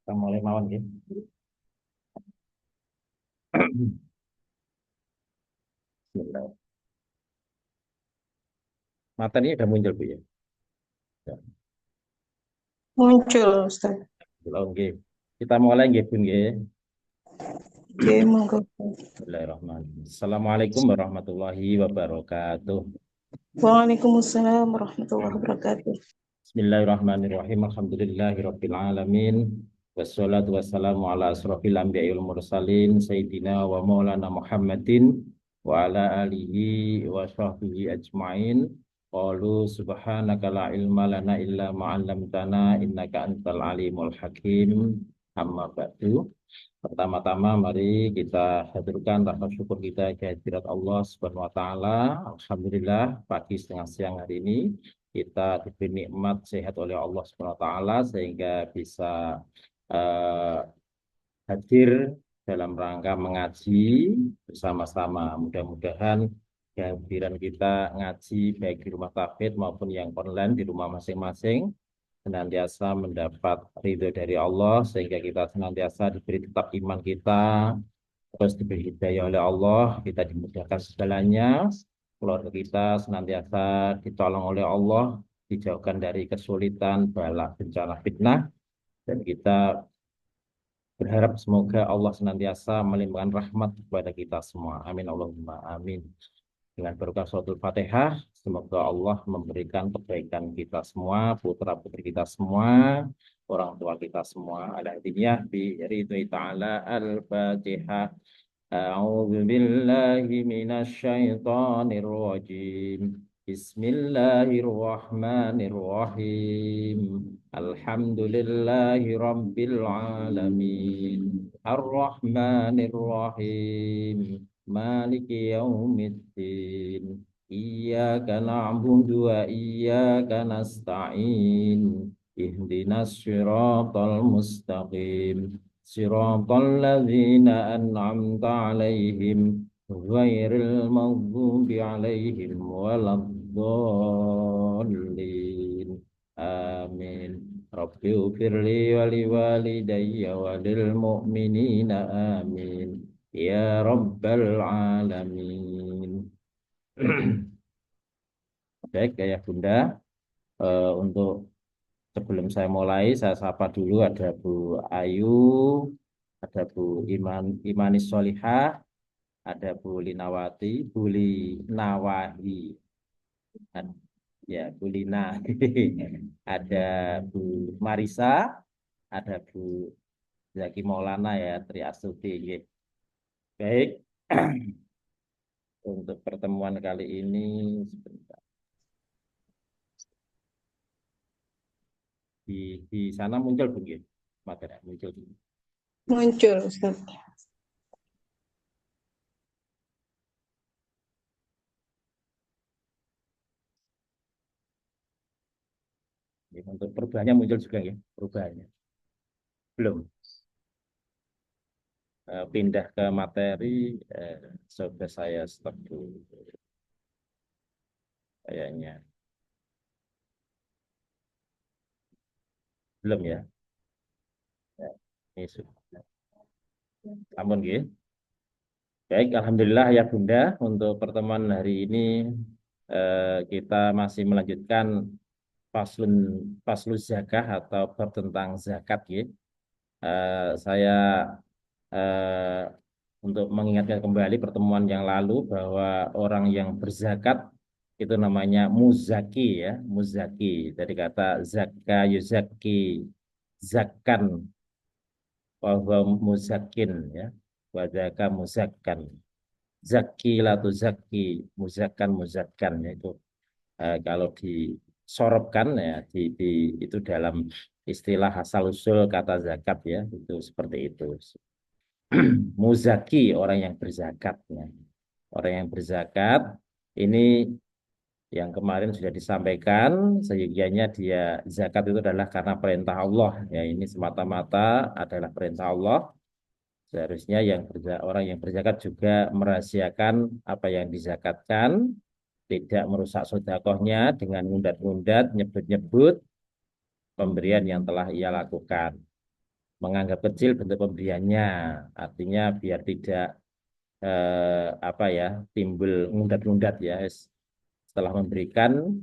Kita mulai mawon ya. Bismillah. Materinya udah muncul Bu ya. Ya, Muncul, Ustaz. oke. Kita mulai nggih Bu nggih. Oke, monggo. Bismillahirrahmanirrahim. Assalamualaikum warahmatullahi wabarakatuh. Waalaikumsalam warahmatullahi wabarakatuh. Bismillahirrahmanirrahim. Alhamdulillahirabbil alamin. Wassalatu wassalamu ala asrofil anbiya'i wal mursalin sayyidina wa maulana Muhammadin wa ala alihi wa sahbihi ajmain. Qalu subhanaka la ilma lana illa ma 'allamtana innaka antal alimul hakim. Amma ba'du. Pertama-tama mari kita haturkan rasa syukur kita kehadirat Allah Subhanahu wa taala. Alhamdulillah pagi setengah siang hari ini kita diberi nikmat sehat oleh Allah Subhanahu wa taala sehingga bisa eh, hadir dalam rangka mengaji bersama-sama. Mudah-mudahan kehadiran kita ngaji baik di rumah tafid maupun yang online di rumah masing-masing senantiasa mendapat ridho dari Allah sehingga kita senantiasa diberi tetap iman kita terus diberi hidayah oleh Allah, kita dimudahkan segalanya, keluarga kita senantiasa ditolong oleh Allah, dijauhkan dari kesulitan, bala, bencana, fitnah, dan kita berharap semoga Allah senantiasa melimpahkan rahmat kepada kita semua. Amin Allahumma amin. Dengan berkah suratul Fatihah, semoga Allah memberikan kebaikan kita semua, putra-putri kita semua, orang tua kita semua. Ala hadiyah bi ridho ta'ala al-Fatihah. أعوذ بالله من الشيطان الرجيم بسم الله الرحمن الرحيم الحمد لله رب العالمين الرحمن الرحيم مالك يوم الدين إياك نعبد وإياك نستعين اهدنا الصراط المستقيم صراط الذين أنعمت عليهم غير المغضوب عليهم ولا الضالين آمين رب اغفر لي ولوالدي وللمؤمنين آمين يا رب العالمين. Baik ya Bunda, untuk sebelum saya mulai, saya sapa dulu ada Bu Ayu, ada Bu Imanis Solihah, ada Bu Linawati, Bu Linawahi, ad- ya Bu Lina, ada Bu Marisa, ada Bu Zaki Maulana ya, Tri Astuti. Nggih. Baik, untuk pertemuan kali ini sebentar. Di sana muncul Bu nggih? Materi muncul. Muncul, Ustaz. Untuk perubahannya muncul juga ya, perubahannya. Belum. Pindah ke materi, eh, coba saya stop dulu kayaknya. Belum ya. Ya, ini sudah. Ampun, nggih. Baik, Alhamdulillah ya Bunda, untuk pertemuan hari ini kita masih melanjutkan faslun faslun zakah atau bab tentang zakat ya. Saya eh, untuk mengingatkan kembali pertemuan yang lalu bahwa orang yang berzakat itu namanya muzaki ya, muzaki. Dari kata zakka yuzaki, zakkan, wa muzakin ya, wa zaka muzakkan. Zaki latu zaki, muzakkan muzakkan yaitu kalau disorobkan ya itu dalam istilah asal usul kata zakat ya itu seperti itu. Muzaki orang yang berzakat ya. Orang yang berzakat ini yang kemarin sudah disampaikan seyogianya dia zakat itu adalah karena perintah Allah ya ini semata-mata adalah perintah Allah. Seharusnya orang yang berzakat juga merahasiakan apa yang dizakatkan, tidak merusak sedekahnya dengan ngundat-ngundat, nyebut-nyebut pemberian yang telah ia lakukan. menganggap kecil bentuk pemberiannya, artinya biar tidak apa ya, timbul ngundat-ngundat ya, setelah memberikan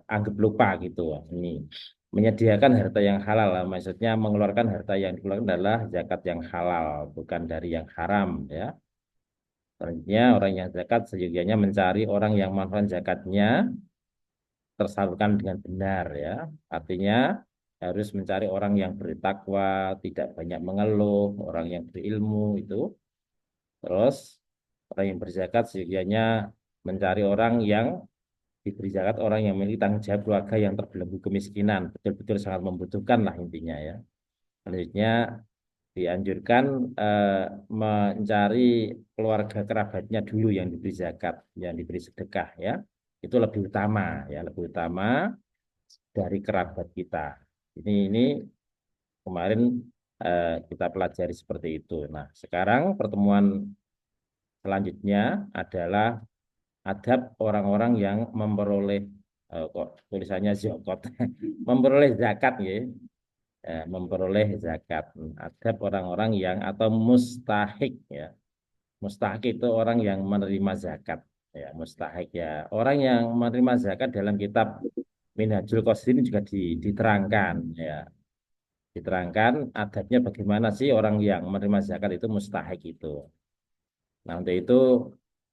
anggap lupa gitu. Ini menyediakan harta yang halal, maksudnya mengeluarkan harta yang dikeluarkan adalah zakat yang halal, bukan dari yang haram ya. Selanjutnya orang yang zakat seyogianya mencari orang yang manfaat zakatnya tersalurkan dengan benar ya. Artinya harus mencari orang yang bertakwa, tidak banyak mengeluh, orang yang berilmu itu. Terus orang yang berzakat seyogianya mencari orang yang diberi zakat, orang yang memiliki tanggung jawab keluarga yang terbelenggu kemiskinan, betul-betul sangat membutuhkan lah intinya ya. Selanjutnya dianjurkan mencari keluarga kerabatnya dulu yang diberi zakat, yang diberi sedekah ya. Itu lebih utama ya, lebih utama dari kerabat kita. Ini kemarin kita pelajari seperti itu. Nah, sekarang pertemuan selanjutnya adalah adab orang-orang yang memperoleh kok tulisannya zakat, memperoleh zakat ya. Memperoleh zakat. Adab orang-orang yang atau mustahik ya. Mustahik itu orang yang menerima zakat ya, mustahik ya. Orang yang menerima zakat dalam kitab Minhajul Qasidin juga diterangkan ya. Diterangkan adabnya bagaimana sih orang yang menerima zakat itu mustahik itu. Nah, untuk itu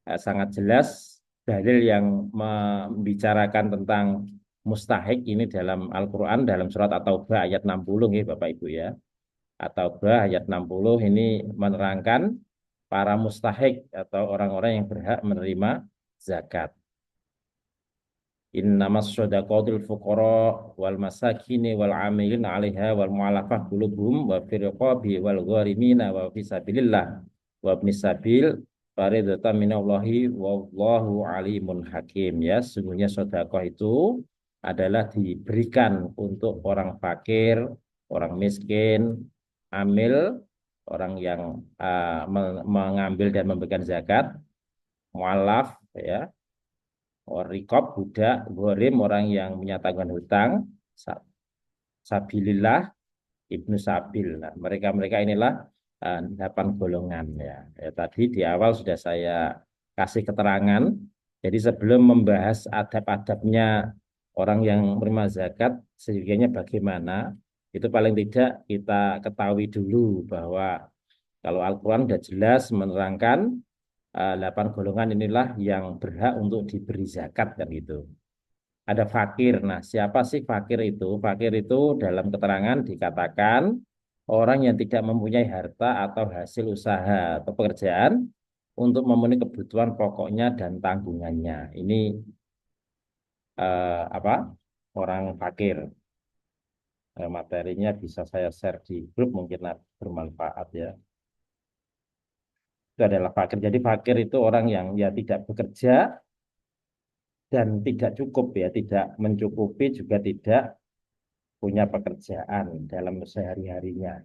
sangat jelas dalil yang membicarakan tentang mustahik ini dalam Al-Quran dalam surat At-Taubah ayat 60 ya Bapak Ibu ya. At-Taubah ayat 60 ini menerangkan para mustahik atau orang-orang yang berhak menerima zakat. Innamas shadaqatul fuqara wal masakini wal amilin 'alaiha wal mu'allafah qulubuhum wa fir riqabi wal gharimina wa fi sabilillah wa ibnis sabil faridatan minallahi wallahu alimun hakim ya. Sesungguhnya sedekah itu adalah diberikan untuk orang fakir, orang miskin, amil, orang yang mengambil dan memberikan zakat, mualaf ya, rikob budak, gorim orang yang menyatakan hutang, sabilillah, ibnu sabil. Nah, mereka-mereka inilah 8 golongan ya. Ya. Tadi di awal sudah saya kasih keterangan. Jadi sebelum membahas adab-adabnya orang yang menerima zakat, sejujurnya bagaimana, itu paling tidak kita ketahui dulu bahwa kalau Al-Quran sudah jelas menerangkan 8 golongan inilah yang berhak untuk diberi zakat kan gitu. Ada fakir. Nah, siapa sih fakir itu? Fakir itu dalam keterangan dikatakan orang yang tidak mempunyai harta atau hasil usaha atau pekerjaan untuk memenuhi kebutuhan pokoknya dan tanggungannya. Ini apa? Orang fakir. Materinya bisa saya share di grup mungkin bermanfaat ya. Itu adalah fakir. Jadi fakir itu orang yang ya tidak bekerja dan tidak cukup ya, tidak mencukupi juga tidak punya pekerjaan dalam sehari-harinya.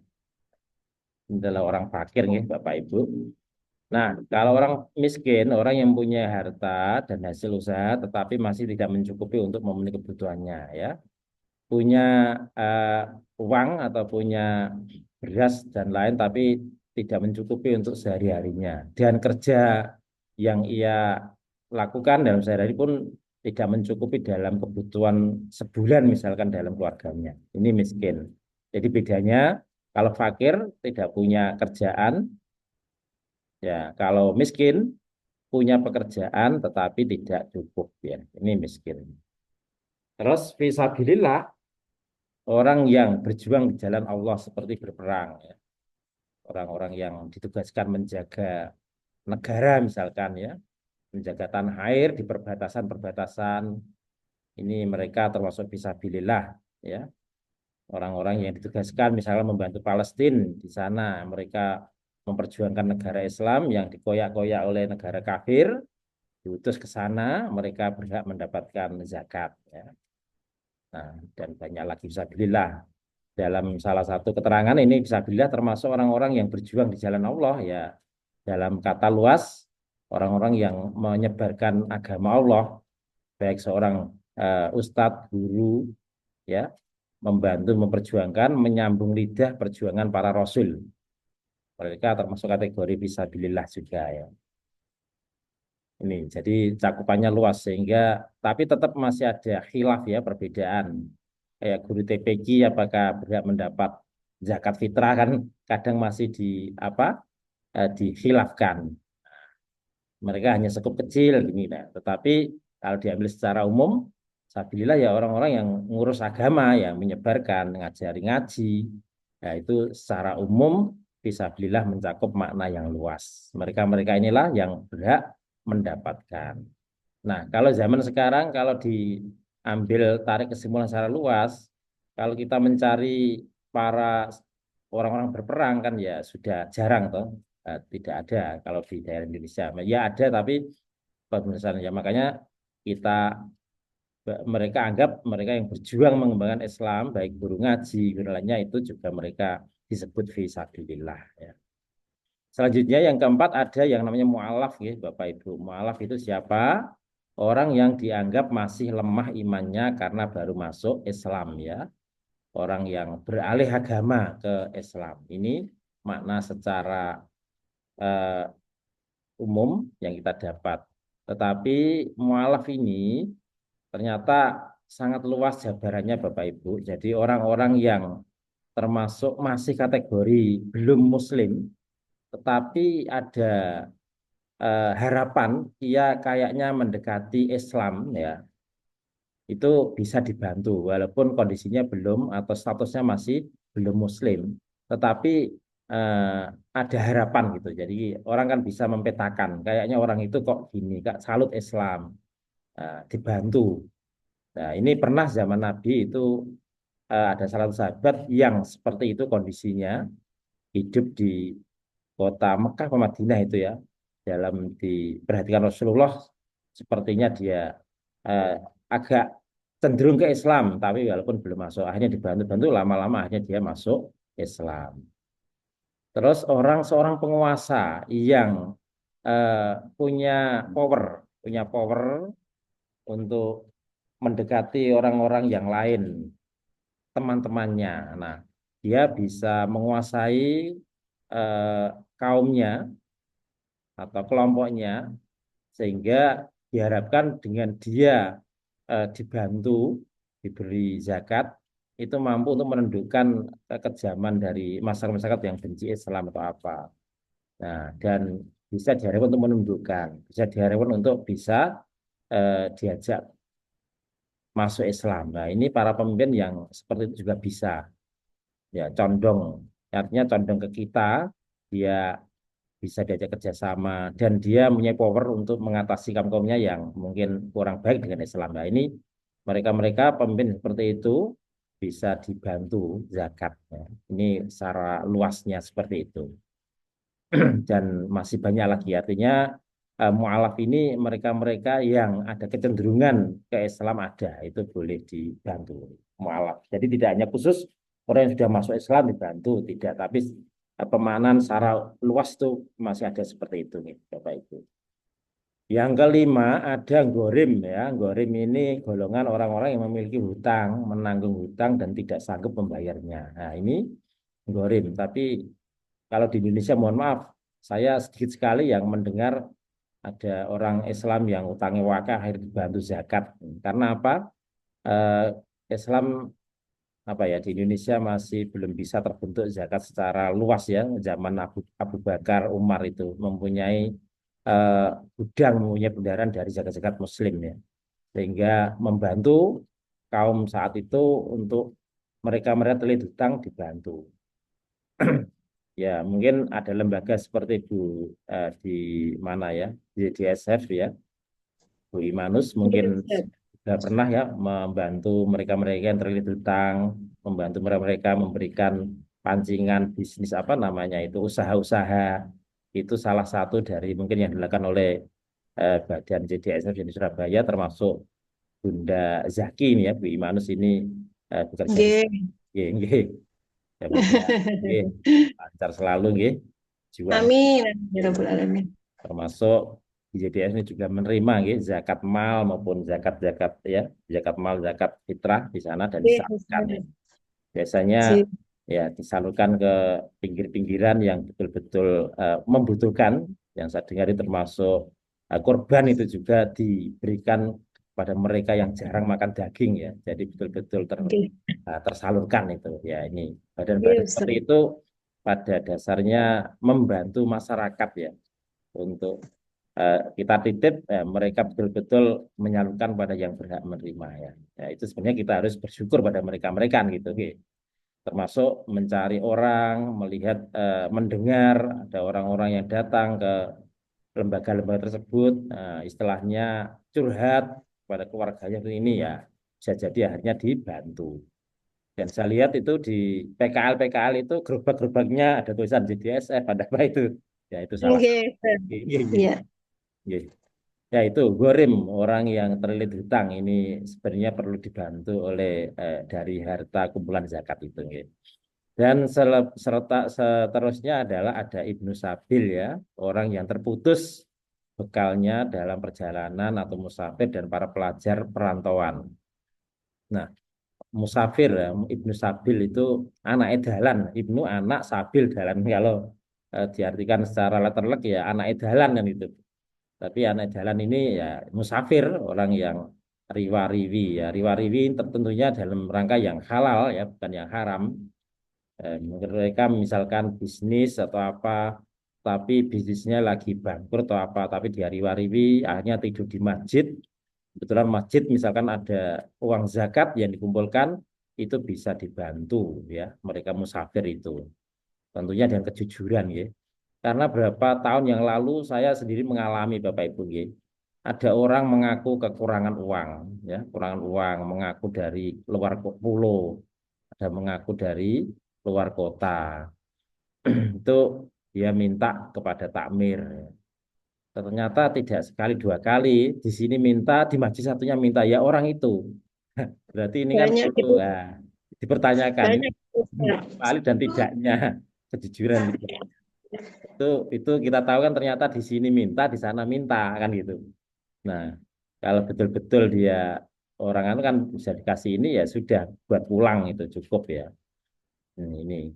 Ini adalah orang fakir nih Bapak Ibu. Nah, kalau orang miskin, orang yang punya harta dan hasil usaha tetapi masih tidak mencukupi untuk memenuhi kebutuhannya ya. Punya uang atau punya beras dan lain tapi tidak mencukupi untuk sehari-harinya. Dan kerja yang ia lakukan dalam sehari-hari pun tidak mencukupi dalam kebutuhan sebulan misalkan dalam keluarganya. Ini miskin. Jadi bedanya kalau fakir tidak punya kerjaan, ya kalau miskin punya pekerjaan tetapi tidak cukup ya. Ini miskin. Terus fisabilillah orang yang berjuang di jalan Allah seperti berperang ya. Orang-orang yang ditugaskan menjaga negara misalkan ya, menjaga tanah air di perbatasan-perbatasan. Ini mereka termasuk fisabilillah ya. Orang-orang yang ditugaskan misalnya membantu Palestina di sana, mereka memperjuangkan negara Islam yang dikoyak-koyak oleh negara kafir, diutus ke sana, mereka berhak mendapatkan zakat ya. Nah, dan banyak lagi fisabilillah. Dalam salah satu keterangan ini fisabilillah termasuk orang-orang yang berjuang di jalan Allah ya. Dalam kata luas, orang-orang yang menyebarkan agama Allah, baik seorang ustadz, guru, ya, membantu memperjuangkan, menyambung lidah perjuangan para rasul. Mereka termasuk kategori fisabilillah juga ya. Ini jadi cakupannya luas sehingga tapi tetap masih ada khilaf ya, perbedaan. Kayak guru TPQ apakah berhak mendapat zakat fitrah kan kadang masih di apa dikhilafkan. Mereka hanya sekup kecil gini nah. Tetapi kalau diambil secara umum, sabilillah ya orang-orang yang ngurus agama, yang menyebarkan, ngajari ngaji. Ya itu secara umum fisabilillah mencakup makna yang luas. Mereka-mereka inilah yang berhak mendapatkan. Nah, kalau zaman sekarang kalau diambil tarik kesimpulan secara luas, kalau kita mencari para orang-orang berperang kan ya sudah jarang toh. Tidak ada kalau di daerah Indonesia. Ya ada tapi misalnya ya makanya kita mereka anggap mereka yang berjuang mengembangkan Islam baik guru ngaji guru lainnya itu juga mereka disebut fisabilillah ya. Selanjutnya yang keempat ada yang namanya mu'alaf ya Bapak Ibu. Mu'alaf itu siapa? Orang yang dianggap masih lemah imannya karena baru masuk Islam ya. Orang yang beralih agama ke Islam. Ini makna secara eh, umum yang kita dapat. Tetapi mu'alaf ini ternyata sangat luas jabarannya Bapak Ibu. Jadi orang-orang yang termasuk masih kategori belum Muslim, tetapi ada harapan ia kayaknya mendekati Islam ya, itu bisa dibantu walaupun kondisinya belum atau statusnya masih belum Muslim, tetapi eh, ada harapan gitu. Jadi orang kan bisa mempetakan, kayaknya orang itu kok gini, kak salut Islam, dibantu. Nah, ini pernah zaman Nabi itu ada salah satu sahabat yang seperti itu kondisinya, hidup di kota Mekah atau Madinah itu ya. Dalam diperhatikan Rasulullah, sepertinya dia eh, agak cenderung ke Islam, tapi walaupun belum masuk, akhirnya dibantu-bantu lama-lama akhirnya dia masuk Islam. Terus seorang penguasa yang eh, punya punya power untuk mendekati orang-orang yang lain, teman-temannya. Nah, dia bisa menguasai eh, kaumnya atau kelompoknya sehingga diharapkan dengan dia dibantu diberi zakat itu mampu untuk menundukkan kekejaman dari masyarakat yang benci Islam atau apa. Nah, dan bisa diharapkan untuk menundukkan, bisa diharapkan untuk bisa diajak masuk Islam. Nah, ini para pemimpin yang seperti itu juga bisa ya condong, artinya condong ke kita, dia bisa diajak kerjasama dan dia punya power untuk mengatasi kaum-kaumnya yang mungkin kurang baik dengan Islam. Nah, ini mereka-mereka pemimpin seperti itu bisa dibantu zakat. Ya. Ini secara luasnya seperti itu. Dan masih banyak lagi. Artinya mu'alaf ini mereka-mereka yang ada kecenderungan ke Islam ada. Itu boleh dibantu. Mu'alaf. Jadi tidak hanya khusus orang yang sudah masuk Islam dibantu. Tidak. Tapi pemahaman secara luas itu masih ada seperti itu nih Bapak Ibu. Yang kelima ada gorim ya. Gorim ini golongan orang-orang yang memiliki hutang, menanggung hutang dan tidak sanggup membayarnya. Nah ini gorim. Tapi kalau di Indonesia mohon maaf, saya sedikit sekali yang mendengar ada orang Islam yang utangnya wakah akhirnya dibantu zakat. Karena apa? Eh, Islam apa ya di Indonesia masih belum bisa terbentuk zakat secara luas ya. Zaman Abu Bakar, Umar itu mempunyai eh, gudang, mempunyai bundaran dari zakat-zakat Muslim ya, sehingga membantu kaum saat itu untuk mereka terlilit hutang dibantu. Ya mungkin ada lembaga seperti di mana ya di SF ya, Bu Imanus mungkin Iya, Ustaz. sudah pernah ya membantu mereka-mereka yang terlilit hutang, membantu mereka-mereka memberikan pancingan bisnis apa namanya itu usaha-usaha itu salah satu dari mungkin yang dilakukan oleh Badan JDSF di Surabaya termasuk Bunda Zaki ini ya Bu Imanus ini bekerja di Nggih. nggih, nggih. Semoga nggih, lancar selalu nggih juang Amin. Amin, ya Rabbal Alamin. termasuk IJDS ini juga menerima nggih, zakat mal maupun zakat-zakat ya, zakat mal, zakat fitrah di sana dan Nggih, disalurkan Ustaz. ya. Biasanya Sip. ya disalurkan ke pinggir-pinggiran yang betul-betul membutuhkan. Yang saya dengar itu termasuk korban itu juga diberikan pada mereka yang jarang makan daging ya. Jadi betul-betul Oke. tersalurkan itu. Ya ini Iya, badan-badan seperti Ustaz. itu pada dasarnya membantu masyarakat ya untuk kita titip mereka betul-betul menyalurkan pada yang berhak menerima ya. Ya itu sebenarnya kita harus bersyukur pada mereka-mereka gitu. Oke, termasuk mencari orang, melihat, mendengar ada orang-orang yang datang ke lembaga-lembaga tersebut, istilahnya curhat pada keluarganya ini ya, bisa jadi akhirnya dibantu. Dan saya lihat itu di PKL-PKL itu gerobak-gerobaknya ada tulisan JDSF, ada apa itu? Ya itu salah Oke, satu. Ustaz. Iya, iya, iya. Iya. Iya. Ya itu Gorim, orang yang terlilit hutang ini sebenarnya perlu dibantu oleh dari harta kumpulan zakat itu. Ya. Dan seterusnya adalah ada Ibnu Sabil ya, orang yang terputus bekalnya dalam perjalanan atau musafir dan para pelajar perantauan. Nah, musafir ya, Ibnu Sabil itu anak edalan, Ibnu anak Sabil dalan kalau diartikan secara letterlek ya anak edalan kan itu. Tapi anak jalan ini ya musafir, orang yang riwa-riwi ya. Riwa-riwi tentunya dalam rangka yang halal ya, bukan yang haram. Mereka misalkan bisnis atau apa, tapi bisnisnya lagi bangkrut atau apa, tapi dia riwa-riwi, akhirnya tidur di masjid. Kebetulan masjid misalkan ada uang zakat yang dikumpulkan, itu bisa dibantu ya, mereka musafir itu. Tentunya dengan kejujuran ya. Karena berapa tahun yang lalu saya sendiri mengalami Bapak Ibu ya. Ada orang mengaku kekurangan uang ya, kekurangan uang, mengaku dari luar pulau, ada mengaku dari luar kota. Itu dia minta kepada takmir. Ternyata tidak sekali dua kali, di sini minta, di masjid satunya minta ya orang itu. Berarti ini kan Banyak perlu gitu. dipertanyakan ini Banyak gitu, Ustaz. valid dan tidaknya kejujuran itu kita tahu kan ternyata di sini minta di sana minta kan gitu. Nah kalau betul-betul dia orang itu kan bisa dikasih ini ya sudah buat pulang itu cukup ya. Ini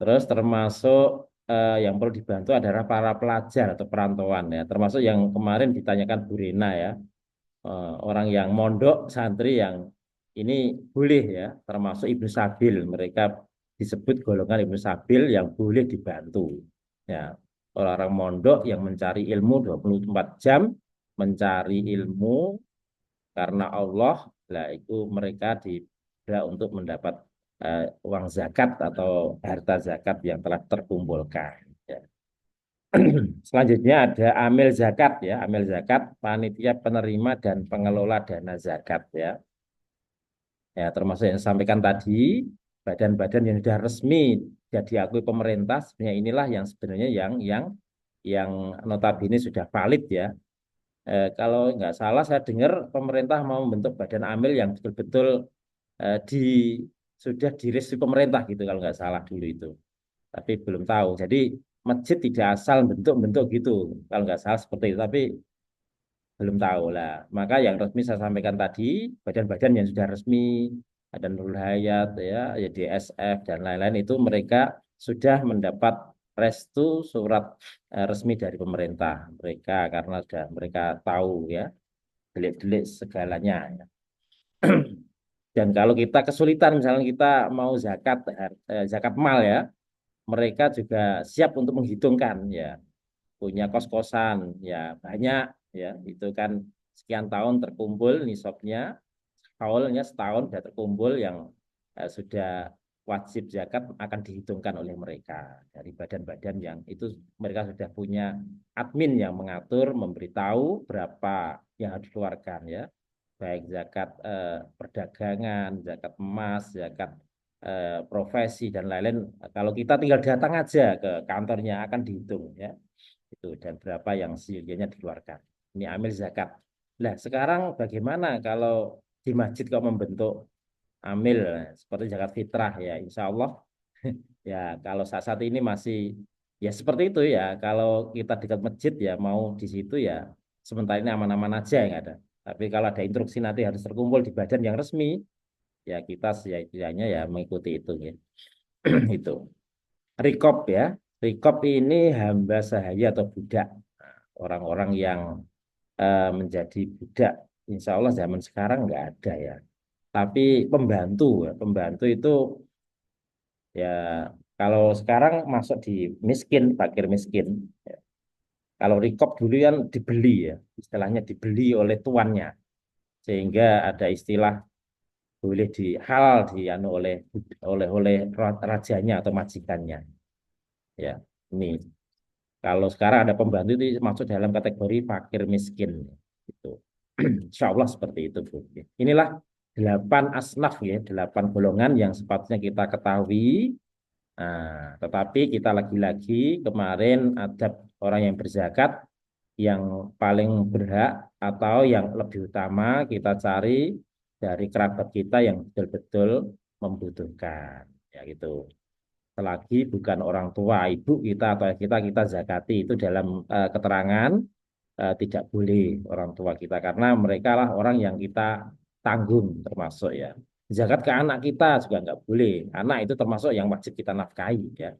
terus termasuk yang perlu dibantu adalah para pelajar atau perantauan ya termasuk yang kemarin ditanyakan Bu Rina ya. Orang yang mondok santri yang ini boleh ya termasuk Ibnu Sabil mereka disebut golongan Ibnu Sabil yang boleh dibantu ya orang-orang mondok yang mencari ilmu 24 jam mencari ilmu karena Allah lah itu mereka diberi untuk mendapat uang zakat atau harta zakat yang telah terkumpulkan ya. Selanjutnya ada amil zakat ya, amil zakat panitia penerima dan pengelola dana zakat ya. Ya, termasuk yang disampaikan tadi, badan-badan yang sudah resmi jadi diakui pemerintah sebenarnya inilah yang sebenarnya yang notabene sudah valid ya. Kalau nggak salah saya dengar pemerintah mau membentuk badan amil yang betul-betul di sudah direstui pemerintah gitu kalau nggak salah dulu itu. Tapi belum tahu. Jadi masjid tidak asal bentuk-bentuk gitu. Kalau nggak salah seperti itu. Tapi belum tahu lah. Maka yang resmi saya sampaikan tadi, badan-badan yang sudah resmi, ada Nurul Hayat, ya DSF dan lain-lain itu mereka sudah mendapat restu surat resmi dari pemerintah mereka karena sudah mereka tahu ya delik-delik segalanya. Ya. Dan kalau kita kesulitan, misalnya kita mau zakat, zakat mal ya, mereka juga siap untuk menghitungkan ya punya kos-kosan ya banyak ya itu kan sekian tahun terkumpul nisabnya haulnya setahun sudah terkumpul yang sudah wajib zakat akan dihitungkan oleh mereka dari badan-badan yang itu mereka sudah punya admin yang mengatur memberitahu berapa yang harus dikeluarkan ya baik zakat perdagangan zakat emas zakat profesi dan lain-lain kalau kita tinggal datang aja ke kantornya akan dihitung ya itu dan berapa yang sejujurnya dikeluarkan. Ini amil zakat. Nah, sekarang bagaimana kalau di masjid kok membentuk amil seperti zakat fitrah ya, insya Allah ya kalau saat ini masih ya seperti itu ya. Kalau kita dekat masjid ya mau di situ ya sementara ini aman-aman aja yang ada. Tapi kalau ada instruksi nanti harus terkumpul di badan yang resmi, ya kita setidaknya ya mengikuti itu ya. Itu. Rikop ya. Rikop ini hamba sahaya atau budak. Nah, orang-orang yang menjadi budak. Insya Allah zaman sekarang nggak ada ya. Tapi pembantu ya. Pembantu itu ya kalau sekarang masuk di miskin, fakir miskin. Ya. Kalau rikop dulu kan dibeli ya. Istilahnya dibeli oleh tuannya. Sehingga ada istilah boleh di halal di anu oleh rajanya atau majikannya ya ini kalau sekarang ada pembantu itu masuk dalam kategori fakir miskin itu Insya Allah seperti itu Bu. Inilah 8 asnaf ya 8 golongan yang sepatutnya kita ketahui. Nah, tetapi kita lagi-lagi kemarin adab orang yang berzakat yang paling berhak atau yang lebih utama kita cari dari kerabat kita yang betul-betul membutuhkan. Ya gitu. Selagi bukan orang tua, ibu kita atau kita zakati itu dalam keterangan tidak boleh orang tua kita karena mereka lah orang yang kita tanggung termasuk ya. Zakat ke anak kita juga nggak boleh. Anak itu termasuk yang wajib kita nafkahi ya.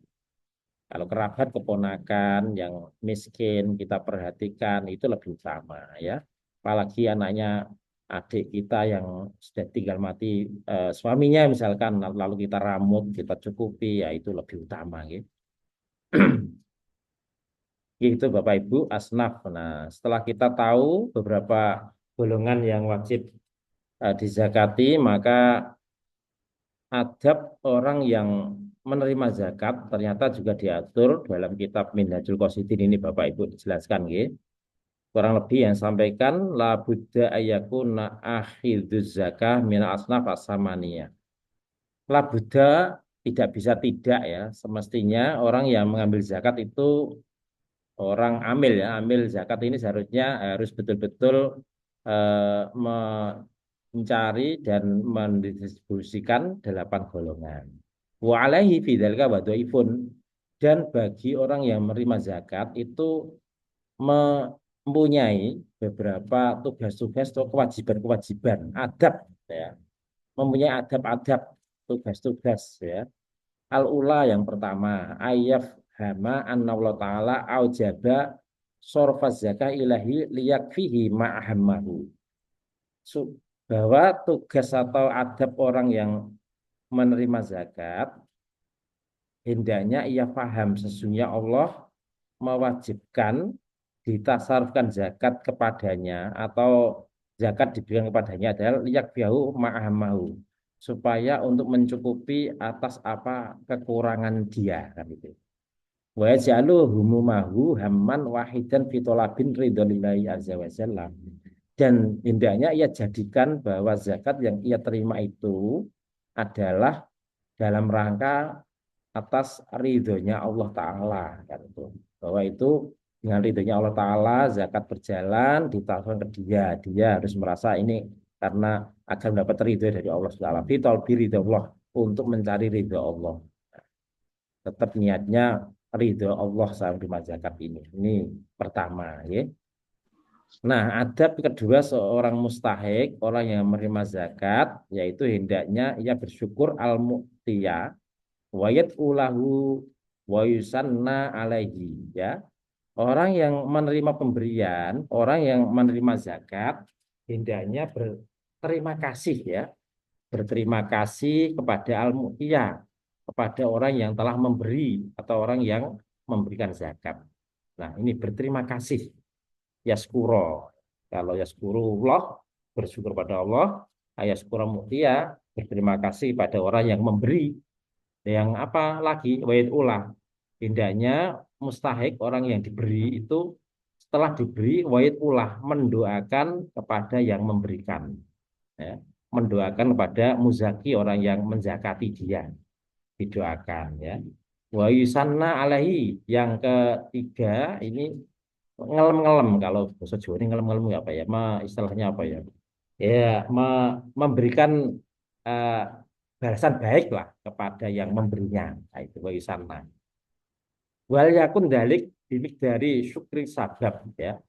Kalau kerabat keponakan yang miskin kita perhatikan itu lebih utama ya. Apalagi anaknya adik kita yang sudah tinggal mati suaminya misalkan lalu kita ramut, kita cukupi ya itu lebih utama gitu. Itu Bapak Ibu asnaf. Nah, setelah kita tahu beberapa golongan yang wajib dizakati, maka adab orang yang menerima zakat ternyata juga diatur dalam kitab Minhajul Qasidin ini Bapak Ibu dijelaskan gitu. Kurang lebih yang sampaikan la budda ayyakuna akhiduz zakah min asnaf as-samaniyah. La budda tidak bisa tidak ya, semestinya orang yang mengambil zakat itu orang amil ya, amil zakat ini seharusnya harus betul-betul mencari dan mendistribusikan 8 golongan. Wa alaihi fidzalika wadhaifun dan bagi orang yang menerima zakat itu mempunyai beberapa tugas-tugas atau kewajiban-kewajiban adab ya mempunyai adab-adab tugas-tugas ya al-ula yang pertama ayaf hama anna Allah taala aujaba sorfaz zakah ilahi liyakfihi ma'ahammahu bahwa tugas atau adab orang yang menerima zakat hendaknya ia paham sesungguhnya Allah mewajibkan ditasarufkan zakat kepadanya atau zakat diberikan kepadanya adalah liyak biau ma'amahu supaya untuk mencukupi atas apa kekurangan dia kan itu. Wa yaj'alu humumahu hamman wahidan fi talabin ridhonillahi azza wa jalla. Dan hendaknya ia jadikan bahwa zakat yang ia terima itu adalah dalam rangka atas ridhonya Allah Ta'ala kan itu. Bahwa itu dengan ridhonya Allah Ta'ala zakat berjalan ditasarkan ke dia harus merasa ini karena agar mendapat ridho dari Allah Ta'ala fitol ridho Allah untuk mencari ridho Allah tetap niatnya ridho Allah saat menerima zakat ini pertama ya. Nah adab kedua seorang mustahik orang yang menerima zakat yaitu hendaknya ia bersyukur al-mu'tiyah wayat ulahu wa yusanna alaihi ya. Orang yang menerima pemberian, orang yang menerima zakat hendaknya berterima kasih ya, berterima kasih kepada al-mu'tiyah, kepada orang yang telah memberi atau orang yang memberikan zakat. Nah, ini berterima kasih yaskuro. Kalau yaskurullah bersyukur pada Allah, ayaskuro mu'tiyah berterima kasih pada orang yang memberi. Yang apa lagi? Wa'id ulah. Hendaknya mustahik orang yang diberi itu setelah diberi wa'id ulah mendoakan kepada yang memberikan. Ya. Mendoakan kepada muzaki orang yang menzakati dia. Didoakan ya. Wa yusanna alaihi. Yang ketiga ini ngelem-ngelem kalau bahasa Jawa ini ngelem-ngelem apa ya? Istilahnya apa ya? Ya, memberikan eh, balasan baik lah kepada yang memberinya. Nah, itu wa yusanna. Wal yakun dalik dimik dari syukri sabab ya.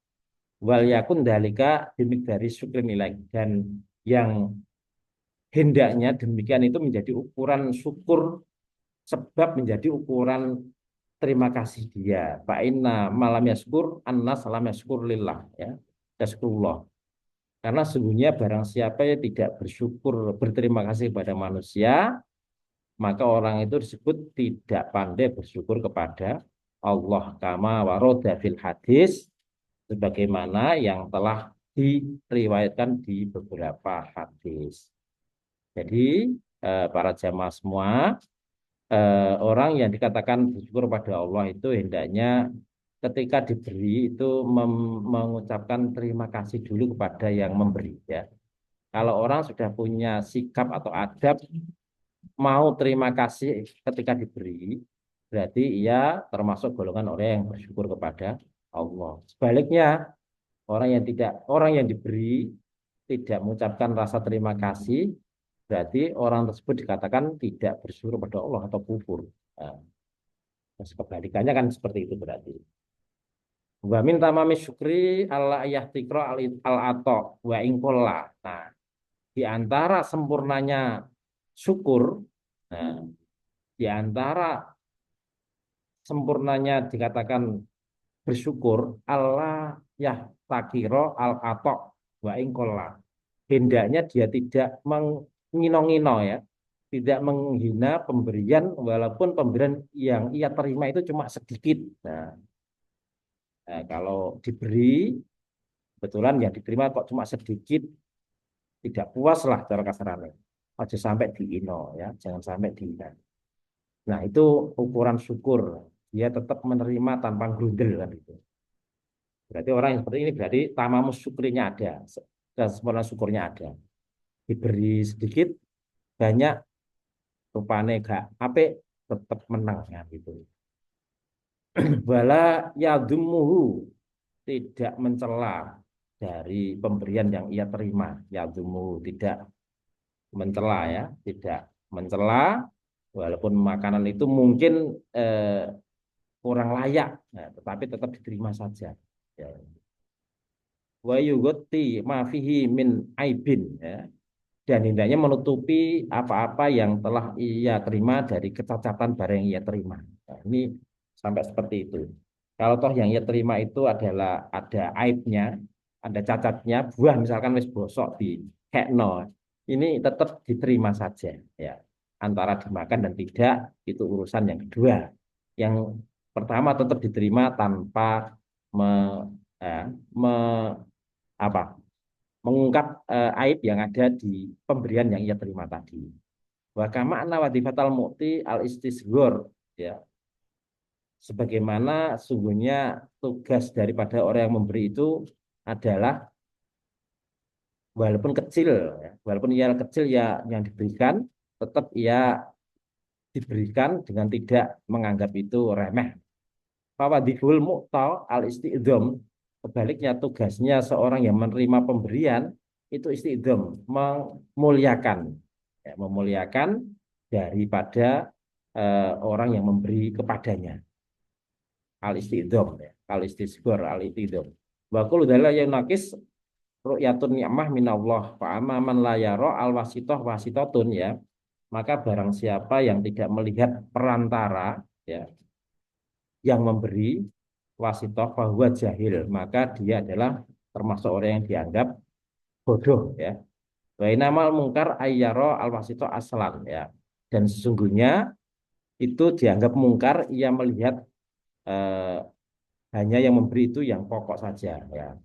Wal yakun dalika dimik dari syukri nilai dan yang hendaknya demikian itu menjadi ukuran syukur, sebab menjadi ukuran terima kasih dia. Fa inna malam yaskur anna salam yaskur lillah, ya. Yaskurullah. Karena sesungguhnya barang siapa yang tidak bersyukur, berterima kasih kepada manusia, maka orang itu disebut tidak pandai bersyukur kepada Allah. Kama waroda fil hadis, sebagaimana yang telah diriwayatkan di beberapa hadis. Jadi para jamaah semua, orang yang dikatakan bersyukur pada Allah itu hendaknya ketika diberi itu mengucapkan terima kasih dulu kepada yang memberi, ya. Kalau orang sudah punya sikap atau adab mau terima kasih ketika diberi, berarti ia termasuk golongan orang yang bersyukur kepada Allah. Sebaliknya, orang yang diberi tidak mengucapkan rasa terima kasih, berarti orang tersebut dikatakan tidak bersyukur pada Allah atau kufur. Nah, kebalikannya kan seperti itu berarti. Wa min tamami syukri alla yahtikra al ato wa ingkolla. Nah, di antara sempurnanya syukur, nah, di antara sempurnanya dikatakan bersyukur, Allah yahtakiro al atok wa ingkola. Hendaknya dia tidak mengino-ngino, ya, tidak menghina pemberian walaupun pemberian yang ia terima itu cuma sedikit. Nah, kalau diberi, kebetulan yang diterima kok cuma sedikit, tidak puas lah cara kasarannya. Aja sampai diino, ya, jangan sampai dihina. Nah, itu ukuran syukur. Dia tetap menerima tanpa grundel kan itu. Berarti orang yang seperti ini berarti tamamus syukrinya ada, kesempurnaan syukurnya ada. Diberi sedikit, banyak, rupane gak apik, tetap menang ya gitu. Wala yadumuhu, tidak mencela dari pemberian yang ia terima. Yadumuhu, tidak mencela, ya, tidak mencela walaupun makanan itu mungkin kurang layak, nah, tetapi tetap diterima saja, ya. Wa yughti ma fihi min aibin, ya. Dan hendaknya menutupi apa-apa yang telah ia terima dari kecacatan barang yang ia terima. Nah, ini sampai seperti itu. Kalau toh yang ia terima itu adalah ada aibnya, ada cacatnya, buah misalkan wis bosok di hekno, ini tetap diterima saja, ya. Antara dimakan dan tidak itu urusan yang kedua. Yang pertama tetap diterima tanpa me, eh, me, apa, mengungkap aib yang ada di pemberian yang ia terima tadi. Wa kama anna wadifatal mu'ti al istisghor, ya. Sebagaimana sungguhnya tugas daripada orang yang memberi itu adalah walaupun kecil, ya, walaupun ia kecil, ya, yang diberikan tetap ia diberikan dengan tidak menganggap itu remeh. Fawadiful mu'ta al istidham, kebaliknya tugasnya seorang yang menerima pemberian itu istidham, memuliakan, ya, memuliakan daripada orang yang memberi kepadanya. Al istidham, ya, al istisghor, al istidham. Wa kullu dzalika yang nakis ru'yatun ni'mah minallah fa amma man la yara al wasithah wasitatun, ya. Maka barang siapa yang tidak melihat perantara, ya, yang memberi wasitoh bahwa jahil, maka dia adalah termasuk orang yang dianggap bodoh, ya. Wa inamal mungkar ayyara al wasitoh aslan, ya. Dan sesungguhnya itu dianggap mungkar ia melihat eh, hanya yang memberi itu yang pokok saja, ya.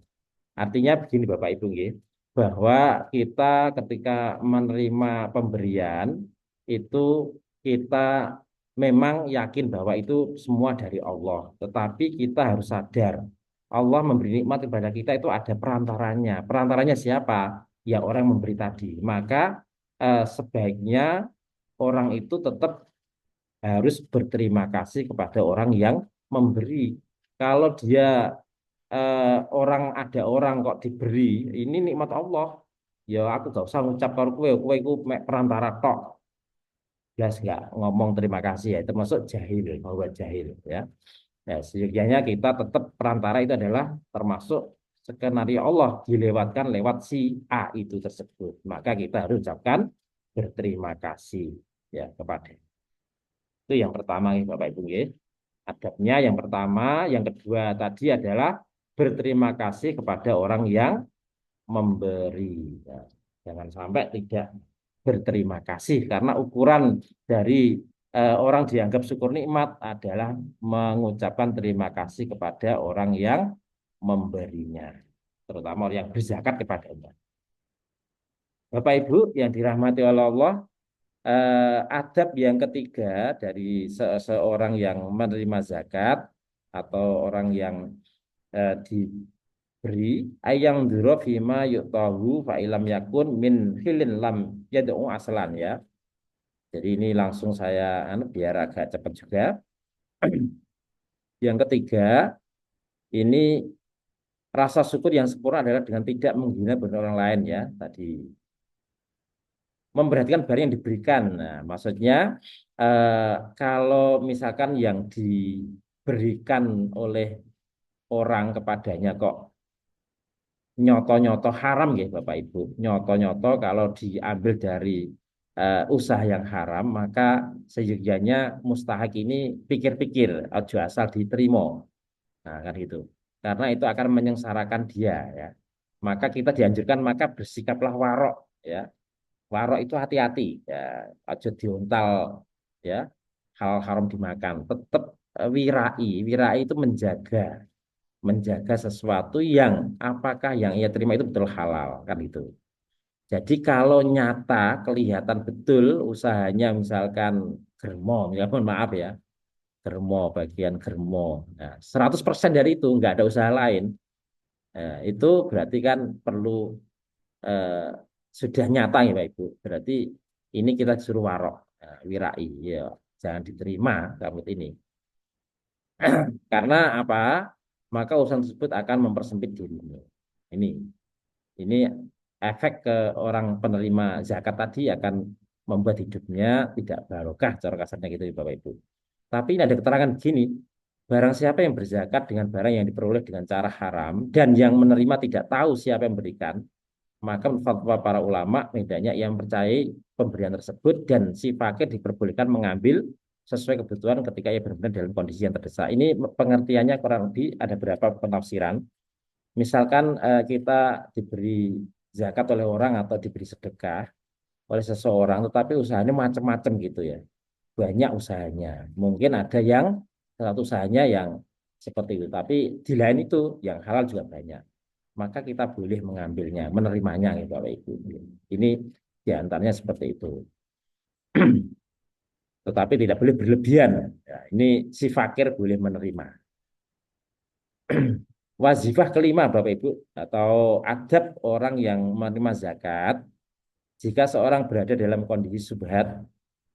Artinya begini Bapak Ibu nggih, bahwa kita ketika menerima pemberian itu kita memang yakin bahwa itu semua dari Allah. Tetapi kita harus sadar Allah memberi nikmat kepada kita itu ada perantaranya. Perantaranya siapa? Ya orang yang memberi tadi. Maka sebaiknya orang itu tetap harus berterima kasih kepada orang yang memberi. Kalau dia ada orang kok diberi, ini nikmat Allah, ya aku gak usah ngucap karo kowe iku mek perantara tok. Jelas nggak ngomong terima kasih, ya, termasuk jahil, bahwa jahil, ya. Ya, sejujurnya kita tetap perantara itu adalah termasuk skenario Allah dilewatkan lewat si A itu tersebut. Maka kita harus ucapkan berterima kasih ya kepada. Itu yang pertama ya, Bapak Ibu ya. Adabnya yang pertama, yang kedua tadi adalah berterima kasih kepada orang yang memberi. Ya. Jangan sampai tidak berterima kasih karena ukuran dari orang dianggap syukur nikmat adalah mengucapkan terima kasih kepada orang yang memberinya, terutama orang yang berzakat kepadanya. Bapak Ibu yang dirahmati oleh Allah, adab yang ketiga dari seseorang yang menerima zakat atau orang yang diberi ayang duro fima yuktahu fa ilam yakun min hilin lam yad'u aslan ya. Jadi ini langsung saya biar agak cepat juga. Yang ketiga, ini rasa syukur yang sempurna adalah dengan tidak menghina orang lain ya. Tadi memperhatikan barang yang diberikan. Nah, maksudnya kalau misalkan yang diberikan oleh orang kepadanya kok nyoto-nyoto haram ya Bapak Ibu. Nyoto-nyoto kalau diambil dari usaha yang haram, maka seyogyanya mustahak ini pikir-pikir, aja asal diterima. Nah, kan gitu. Karena itu akan menyengsarakan dia ya. Maka kita dianjurkan maka bersikaplah warok ya. Warok itu hati-hati ya, aja diuntal ya. Hal haram dimakan, tetap wirai. Wirai itu menjaga sesuatu yang apakah yang ia terima itu betul halal kan itu. Jadi kalau nyata kelihatan betul usahanya misalkan germo, ya mohon maaf ya, germo bagian germo. Nah, 100% dari itu nggak ada usaha lain. Nah, itu berarti kan perlu eh, sudah nyata ya Pak Ibu. Berarti ini kita disuruh warok, wirai, ya jangan diterima kamu ini. Karena apa? Maka urusan tersebut akan mempersempit dirinya. Ini ini efek ke orang penerima zakat tadi akan membuat hidupnya tidak barokah cara kasarnya gitu ya Bapak Ibu. Tapi ini ada keterangan begini, barang siapa yang berzakat dengan barang yang diperoleh dengan cara haram dan yang menerima tidak tahu siapa yang memberikan, maka fatwa para ulama bedanya yang percayai pemberian tersebut dan si fakir diperbolehkan mengambil sesuai kebutuhan ketika ia benar-benar dalam kondisi yang terdesak. Ini pengertiannya kurang lebih ada beberapa penafsiran. Misalkan kita diberi zakat oleh orang atau diberi sedekah oleh seseorang, tetapi usahanya macam-macam gitu ya. Banyak usahanya. Mungkin ada yang satu usahanya yang seperti itu, tapi di lain itu yang halal juga banyak. Maka kita boleh mengambilnya, menerimanya ya Bapak Ibu. Ini diantaranya seperti itu. Tetapi tidak boleh berlebihan. Ya, ini si fakir boleh menerima. Wazifah kelima Bapak Ibu atau adab orang yang menerima zakat, jika seorang berada dalam kondisi subhat,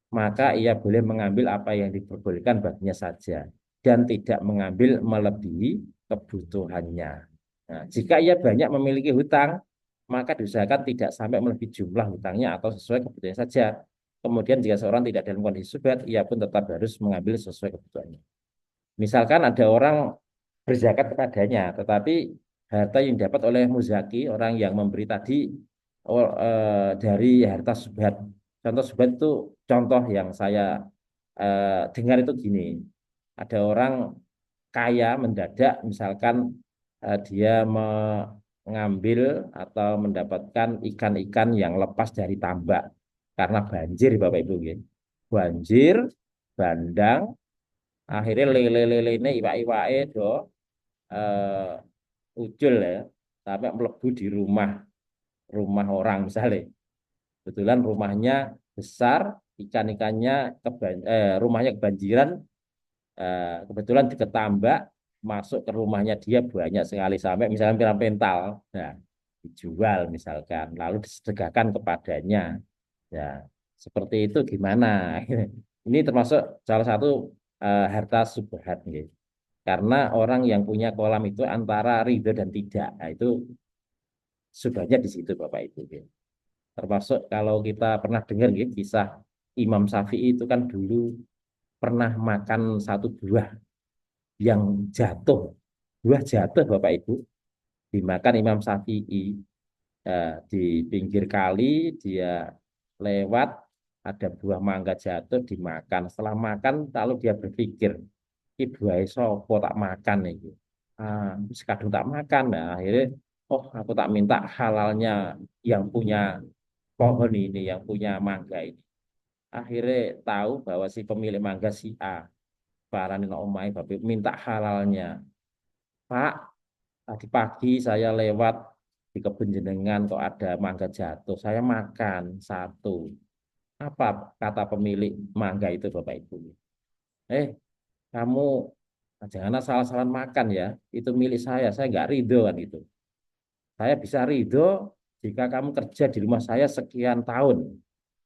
maka ia boleh mengambil apa yang diperbolehkan baginya saja dan tidak mengambil melebihi kebutuhannya. Nah, jika ia banyak memiliki hutang, maka diusahakan tidak sampai melebihi jumlah hutangnya atau sesuai kebutuhannya saja. Kemudian jika seorang tidak dalam kondisi subhat, ia pun tetap harus mengambil sesuai kebutuhannya. Misalkan ada orang berzakat kepadanya, tetapi harta yang dapat oleh muzaki, orang yang memberi tadi dari harta subhat. Contoh subhat itu contoh yang saya dengar itu gini, ada orang kaya mendadak, misalkan dia mengambil atau mendapatkan ikan-ikan yang lepas dari tambak karena banjir, Bapak Ibu, gitu. Banjir, bandang, akhirnya lele-lele ini iwak-iwake do ucul ya, sampai melebu di rumah rumah orang misalnya. Kebetulan rumahnya besar, ikan-ikannya rumahnya kebanjiran, kebetulan diketambak masuk ke rumahnya dia banyak sekali sampai misalnya pirang pental. Nah, dijual misalkan, lalu disedekahkan kepadanya. Ya, seperti itu gimana? Ini termasuk salah satu harta subhat gitu. Karena orang yang punya kolam itu antara ridho dan tidak. Nah, itu subhatnya di situ Bapak Ibu gitu. Termasuk kalau kita pernah dengar gitu, kisah Imam Syafi'i itu kan dulu pernah makan satu buah yang jatuh. Buah jatuh Bapak Ibu. Dimakan Imam Syafi'i di pinggir kali dia lewat, ada buah mangga jatuh dimakan. Setelah makan, lalu dia berpikir, iki buah sopo tak makan iki. Terus kadung tak makan. Nah, akhirnya, oh aku tak minta halalnya yang punya pohon ini, yang punya mangga ini. Akhirnya tahu bahwa si pemilik mangga si A, paranin omai, bapak minta halalnya. Pak, tadi pagi saya lewat di kebun jenengan kok ada mangga jatuh. Saya makan satu. Apa kata pemilik mangga itu Bapak Ibu? Eh, kamu jangan salah-salah makan ya. Itu milik saya nggak ridho kan itu. Saya bisa ridho jika kamu kerja di rumah saya sekian tahun.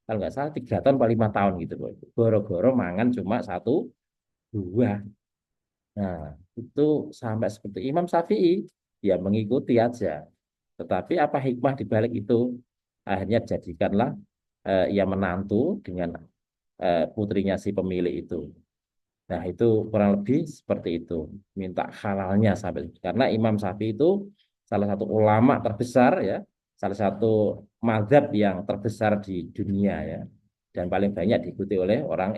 Kalau nggak salah 3 tahun atau 5 tahun gitu Bapak Ibu. Goro-goro mangan cuma satu, dua. Nah, itu sampai seperti Imam Syafi'i, ya mengikuti aja. Tetapi apa hikmah di balik itu? Akhirnya jadikanlah ia menantu dengan putrinya si pemilik itu. Nah, itu kurang lebih seperti itu. Minta halalnya sampai karena Imam Syafi'i itu salah satu ulama terbesar ya, salah satu mazhab yang terbesar di dunia ya. Dan paling banyak diikuti oleh orang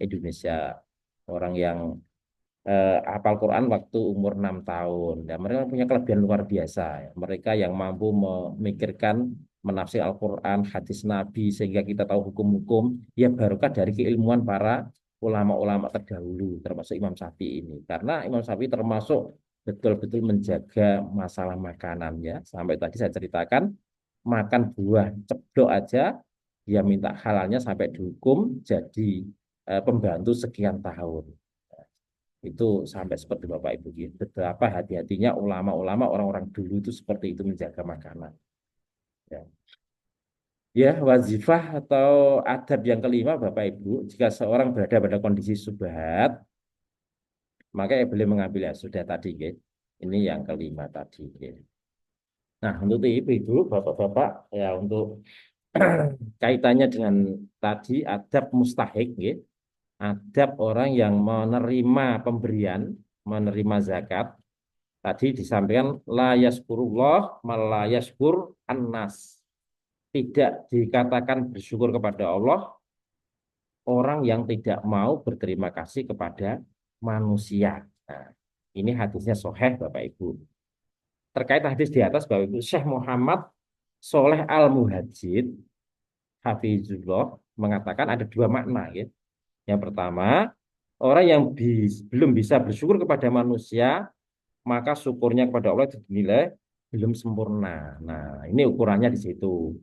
Indonesia. Orang yang hafal Quran waktu umur 6 tahun. Dan mereka punya kelebihan luar biasa. Ya. Mereka yang mampu memikirkan, menafsir Al-Quran, hadis Nabi, sehingga kita tahu hukum-hukum, ya barokah dari keilmuan para ulama-ulama terdahulu, termasuk Imam Syafi'i ini. Karena Imam Syafi'i termasuk betul-betul menjaga masalah makanannya. Sampai tadi saya ceritakan, makan buah cedok aja, dia minta halalnya sampai dihukum jadi pembantu sekian tahun. Itu sampai seperti Bapak Ibu gitu. Betapa hati-hatinya ulama-ulama orang-orang dulu itu seperti itu menjaga makanan. Ya. Ya, wazifah atau adab yang kelima Bapak Ibu, jika seorang berada pada kondisi subhat, maka ya boleh mengambil ya sudah tadi, gitu. Ini yang kelima tadi, gitu. Nah, untuk ibu-ibu, bapak-bapak, ya untuk kaitannya dengan tadi adab mustahik, gitu. Adab orang yang menerima pemberian, menerima zakat. Tadi disampaikan la yaskurullah mala yaskur annas. Tidak dikatakan bersyukur kepada Allah orang yang tidak mau berterima kasih kepada manusia. Nah, ini hadisnya sahih Bapak Ibu. Terkait hadis di atas Bapak Ibu, Syekh Muhammad Soleh Al-Muhajid Hafizullah mengatakan ada dua makna ya. Yang pertama, orang yang belum bisa bersyukur kepada manusia maka syukurnya kepada Allah itu dinilai belum sempurna. Nah, ini ukurannya di situ.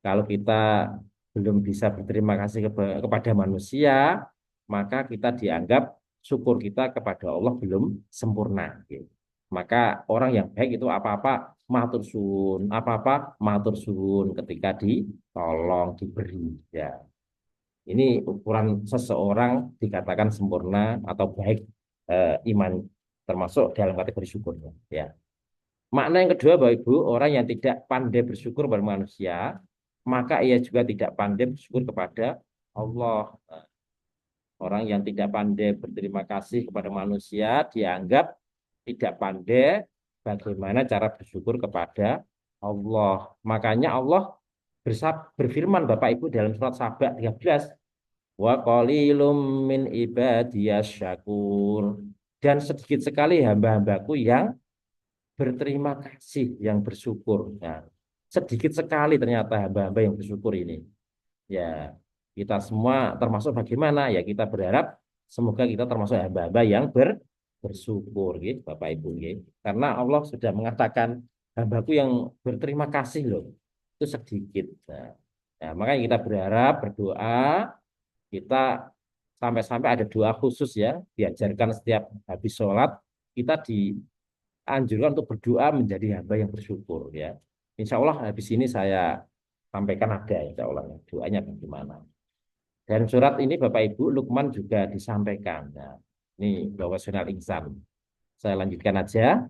Kalau kita belum bisa berterima kasih kepada manusia, maka kita dianggap syukur kita kepada Allah belum sempurna. Gitu. Maka orang yang baik itu apa-apa matur suwun, apa-apa matur suwun ketika ditolong, diberi. Ya, ini ukuran seseorang dikatakan sempurna atau baik iman termasuk dalam kategori syukurnya. Ya. Makna yang kedua, Bapak Ibu, orang yang tidak pandai bersyukur kepada manusia, maka ia juga tidak pandai bersyukur kepada Allah. Orang yang tidak pandai berterima kasih kepada manusia dianggap tidak pandai bagaimana cara bersyukur kepada Allah. Makanya Allah berfirman Bapak Ibu dalam surat Sabah 13, wa qalilum min ibadiyas syakur. Dan sedikit sekali hamba-hambaku yang berterima kasih, yang bersyukur. Nah, sedikit sekali ternyata hamba-hamba yang bersyukur ini. Ya, kita semua termasuk bagaimana? Ya, kita berharap semoga kita termasuk hamba-hamba yang bersyukur, gitu, Bapak Ibu. Gitu. Karena Allah sudah mengatakan hambaku yang berterima kasih loh, itu sedikit. Nah, nah, makanya kita berharap berdoa kita sampai-sampai ada doa khusus ya, diajarkan setiap habis sholat kita dianjurkan untuk berdoa menjadi hamba yang bersyukur ya. Insya Allah habis ini saya sampaikan ada insya Allah doanya bagaimana. Dan surat ini Bapak Ibu Lukman juga disampaikan. Nah, ini bahwa sunal insan. Saya lanjutkan aja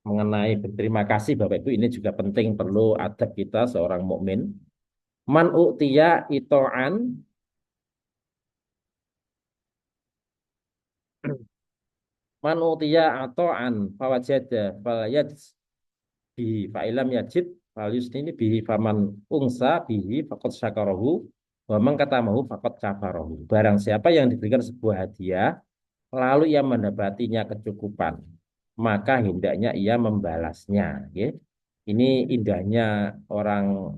mengenai berterima kasih Bapak Ibu ini juga penting perlu adab kita seorang mukmin. Man u'tiya ito'an man utiya ato'an fawajada falayaj bi fa'ilam yajid Fal yusni bihi faman ungsa bihi faqad syakarahu wa man katamahu faqad kafarahu. Barang siapa yang diberikan sebuah hadiah lalu ia mendapatinya kecukupan, maka hendaknya ia membalasnya. Ya. Ini indahnya orang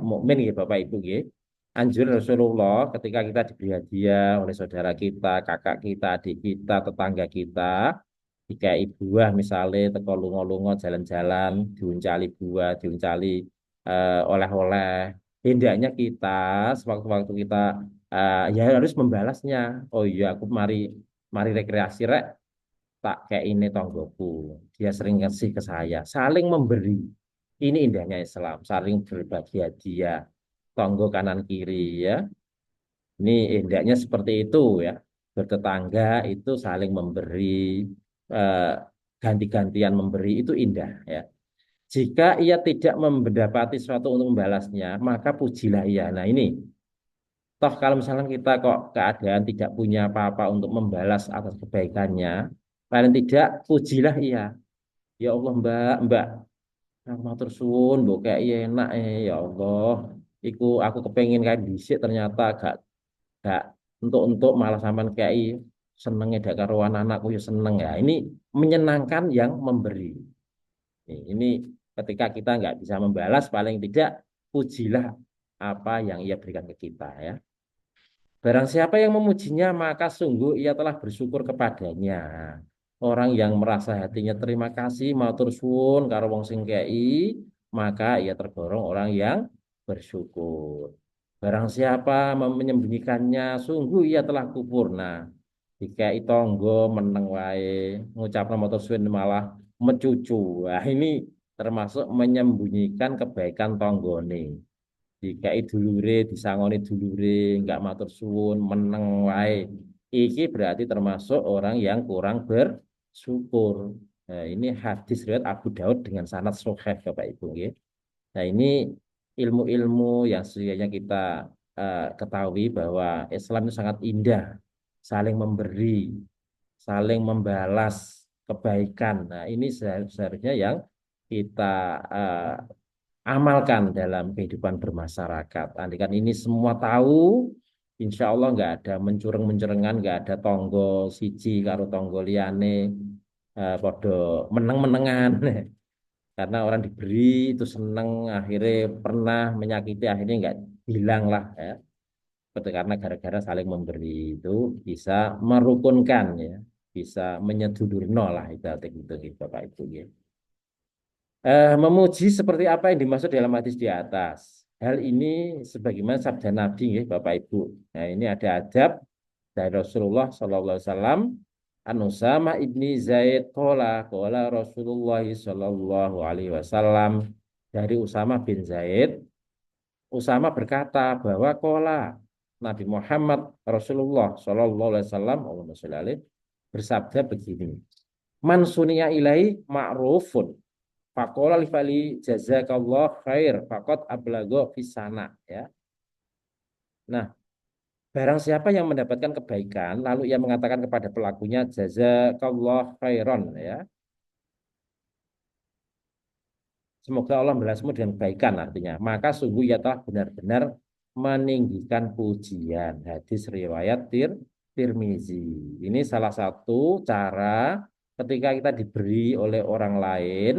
mukmin ya Bapak Ibu. Ya. Anjuran Rasulullah ketika kita diberi hadiah oleh saudara kita, kakak kita, adik kita, tetangga kita, jika buah misalnya teko lunga-lunga jalan-jalan, diuncali buah, diuncali oleh-oleh, hendaknya kita sewaktu-waktu kita ya harus membalasnya. Oh iya, aku mari mari rekreasi rek, tak kayak ini tonggoku. Dia sering ngasih ke saya, saling memberi. Ini indahnya Islam, saling berbagi hadiah, tonggo kanan kiri ya. Ini indahnya seperti itu ya. Bertetangga itu saling memberi, eh, ganti-gantian memberi itu indah ya. Jika ia tidak mendapati sesuatu untuk membalasnya, maka pujilah ia. Nah ini, toh kalau misalnya kita kok keadaan tidak punya apa-apa untuk membalas atas kebaikannya, paling tidak pujilah ia. Ya Allah Mbak, aku matur suwun, mbok kayak iya enak ya Allah. Aku kepengen kayak dhisik ternyata gak untuk malah sampean kayak senengnya dak karuan anakku ya seneng ya. Ini menyenangkan yang memberi. Ini ketika kita nggak bisa membalas, paling tidak pujilah apa yang ia berikan ke kita ya. Barang siapa yang memujinya, maka sungguh ia telah bersyukur kepadanya. Orang yang merasa hatinya terima kasih, matur suwun karo wong sing kei, maka ia tergolong orang yang bersyukur. Barang siapa menyembunyikannya, sungguh ia telah kufur. Nah, jika tonggo meneng wae, ngucapna matur suwun malah mecucu. Wah, ini termasuk menyembunyikan kebaikan tonggone. Dikai dulure, disangoni dulure, nggak matur suwun, meneng wae. Iki berarti termasuk orang yang kurang bersyukur. Nah, ini hadis riwayat Abu Daud dengan sanad sahih Bapak Ibu nggih. Nah, ini ilmu-ilmu yang sesungguhnya kita ketahui bahwa Islam itu sangat indah, saling memberi, saling membalas kebaikan. Nah, ini seharusnya yang kita eh, amalkan dalam kehidupan bermasyarakat. Andaikan ini semua tahu, insya Allah nggak ada mencureng-mencurengan, nggak ada tonggo siji karo tonggo liane, podo meneng-menengan. Karena orang diberi itu seneng, akhirnya pernah menyakiti, akhirnya nggak hilang lah ya. Seperti karena gara-gara saling memberi itu bisa merukunkan ya, bisa menyedulurno lah itu gitu Bapak Ibu ya. Memuji seperti apa yang dimaksud dalam hadis di atas. Hal ini sebagaimana sabda Nabi, ya, Bapak Ibu. Nah, ini ada adab dari Rasulullah Sallallahu Alaihi Wasallam. An Usama ibni Zaid kola Rasulullah Sallallahu Alaihi Wasallam dari Usama bin Zaid. Usama berkata bahwa Nabi Muhammad Rasulullah Sallallahu Alaihi Wasallam bersabda begini. Man sunia ilai ma'rufun Fakola lifali jazakallah khair fakot ablago fisana ya. Nah, barang siapa yang mendapatkan kebaikan lalu ia mengatakan kepada pelakunya jazakallah khairon ya. Semoga Allah membalasmu dengan kebaikan artinya. Maka sungguh ia telah benar-benar meninggikan pujian. Hadis riwayat Tirmizi. Ini salah satu cara ketika kita diberi oleh orang lain,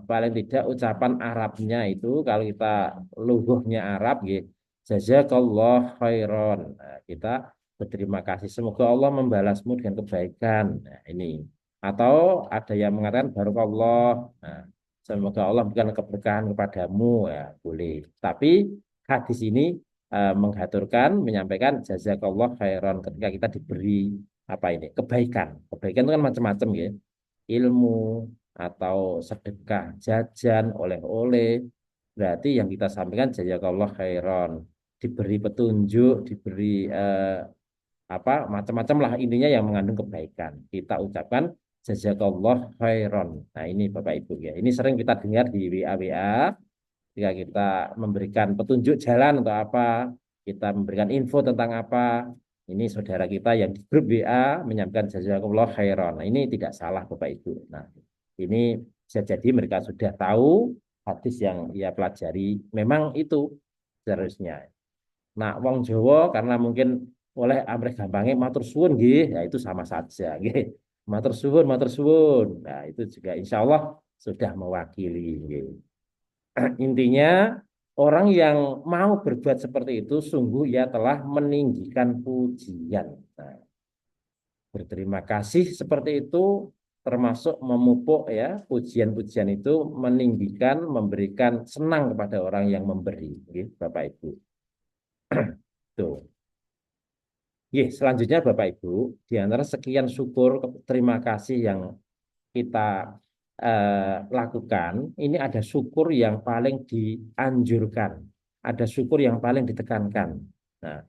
paling tidak ucapan Arabnya itu kalau kita luhuhnya Arab, gitu, jazakallah khairon. Nah, kita berterima kasih. Semoga Allah membalasmu dengan kebaikan. Nah, ini. Atau ada yang mengatakan barokallah. Nah, semoga Allah berikan keberkahan kepadamu ya boleh. Tapi hadis ini menghaturkan, menyampaikan jazakallah khairan ketika kita diberi apa ini kebaikan. Kebaikan itu kan macam-macam ya. Ilmu atau sedekah, jajan, oleh-oleh. Berarti yang kita sampaikan jazakallah khairan. Diberi petunjuk, diberi apa macam-macam lah intinya yang mengandung kebaikan. Kita ucapkan jazakallah khairan. Nah, ini Bapak Ibu ya. Ini sering kita dengar di WA ketika kita memberikan petunjuk jalan untuk apa, kita memberikan info tentang apa. Ini saudara kita yang di grup WA menyampaikan jazakallah khairan. Nah, ini tidak salah Bapak Ibu. Nah, ini bisa jadi mereka sudah tahu hadis yang ia pelajari memang itu seharusnya. Nah, wong Jawa karena mungkin oleh amrih gampangnya matur suwun nggih, ya itu sama saja nggih. Matur suwun, matur suwun. Nah, itu juga insya Allah sudah mewakili nggih. Intinya orang yang mau berbuat seperti itu sungguh ia telah meninggikan pujian. Nah, berterima kasih seperti itu termasuk memupuk ya pujian-pujian itu meninggikan, memberikan senang kepada orang yang memberi, nggih, Bapak Ibu. Tuh. Selanjutnya Bapak Ibu, di antara sekian syukur terima kasih yang kita lakukan, ini ada syukur yang paling dianjurkan, ada syukur yang paling ditekankan. Nah,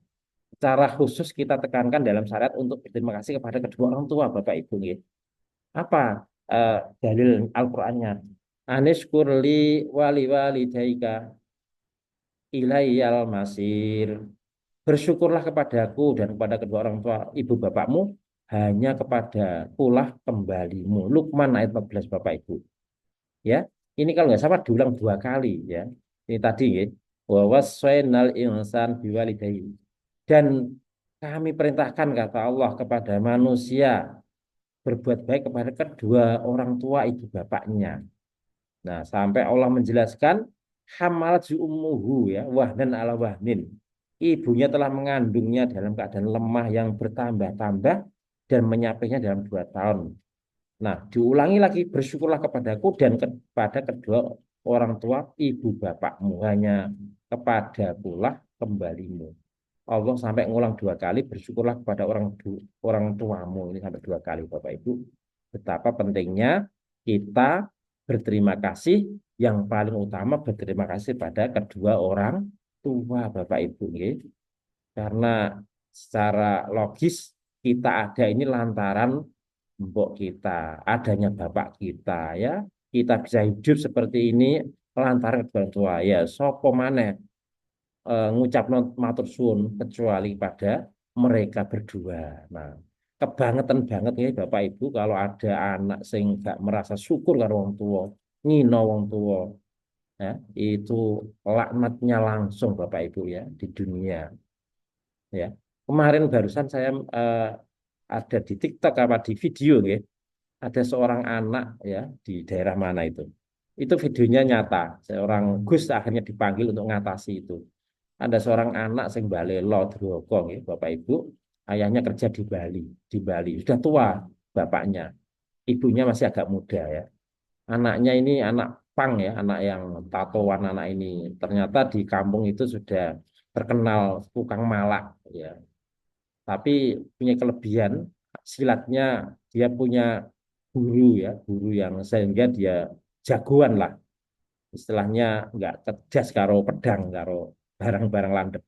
secara khusus kita tekankan dalam syariat untuk berterima kasih kepada kedua orang tua Bapak Ibu. Apa dalil Al-Qur'annya? Anishkurli wali walidaika ilayyal masir. Bersyukurlah kepadaku dan kepada kedua orang tua ibu bapakmu hanya kepada kulah kembalimu. Luqman ayat 14 Bapak Ibu. Ya, ini kalau nggak salah diulang 2 kali ya. Ini tadi ya. Wa wassaynal insan biwalidayhi. Dan kami perintahkan kata Allah kepada manusia berbuat baik kepada kedua orang tua ibu bapaknya. Nah, sampai Allah menjelaskan hamalat ummuhu ya, wahnan ala wahnin. Ibunya telah mengandungnya dalam keadaan lemah yang bertambah-tambah dan menyapinya dalam 2 tahun. Nah, diulangi lagi bersyukurlah kepadaku dan kepada kedua orang tua ibu bapakmu hanya kepada pula kembalimu. Allah sampai ngulang 2 kali bersyukurlah kepada orang tuamu ini sampai 2 kali Bapak Ibu. Betapa pentingnya kita berterima kasih yang paling utama berterima kasih pada kedua orang tua Bapak Ibu nggih. Karena secara logis kita ada ini lantaran mbok kita, adanya bapak kita ya. Kita bisa hidup seperti ini lantaran kedua orang tua ya. Sopo maneh ngucap matur suwun kecuali pada mereka berdua. Nah, kebangetan banget ya Bapak Ibu kalau ada anak sing gak merasa syukur karo wong tua, ngino wong tua, ya, itu laknatnya langsung Bapak Ibu ya di dunia. Ya, kemarin barusan saya ada di TikTok apa di video ya, ada seorang anak ya di daerah mana itu. Itu videonya nyata, seorang Gus akhirnya dipanggil untuk ngatasi itu. Ada seorang anak sing balelo Drogong ya, Bapak Ibu, ayahnya kerja di Bali, di Bali. Sudah tua bapaknya, ibunya masih agak muda ya. Anaknya ini anak pang ya, anak yang tatoan anak ini. Ternyata di kampung itu sudah terkenal tukang malak ya. Tapi punya kelebihan silatnya dia punya guru ya, guru yang sehingga dia jagoan lah. Istilahnya nggak cerdas karo pedang, karo barang-barang landep.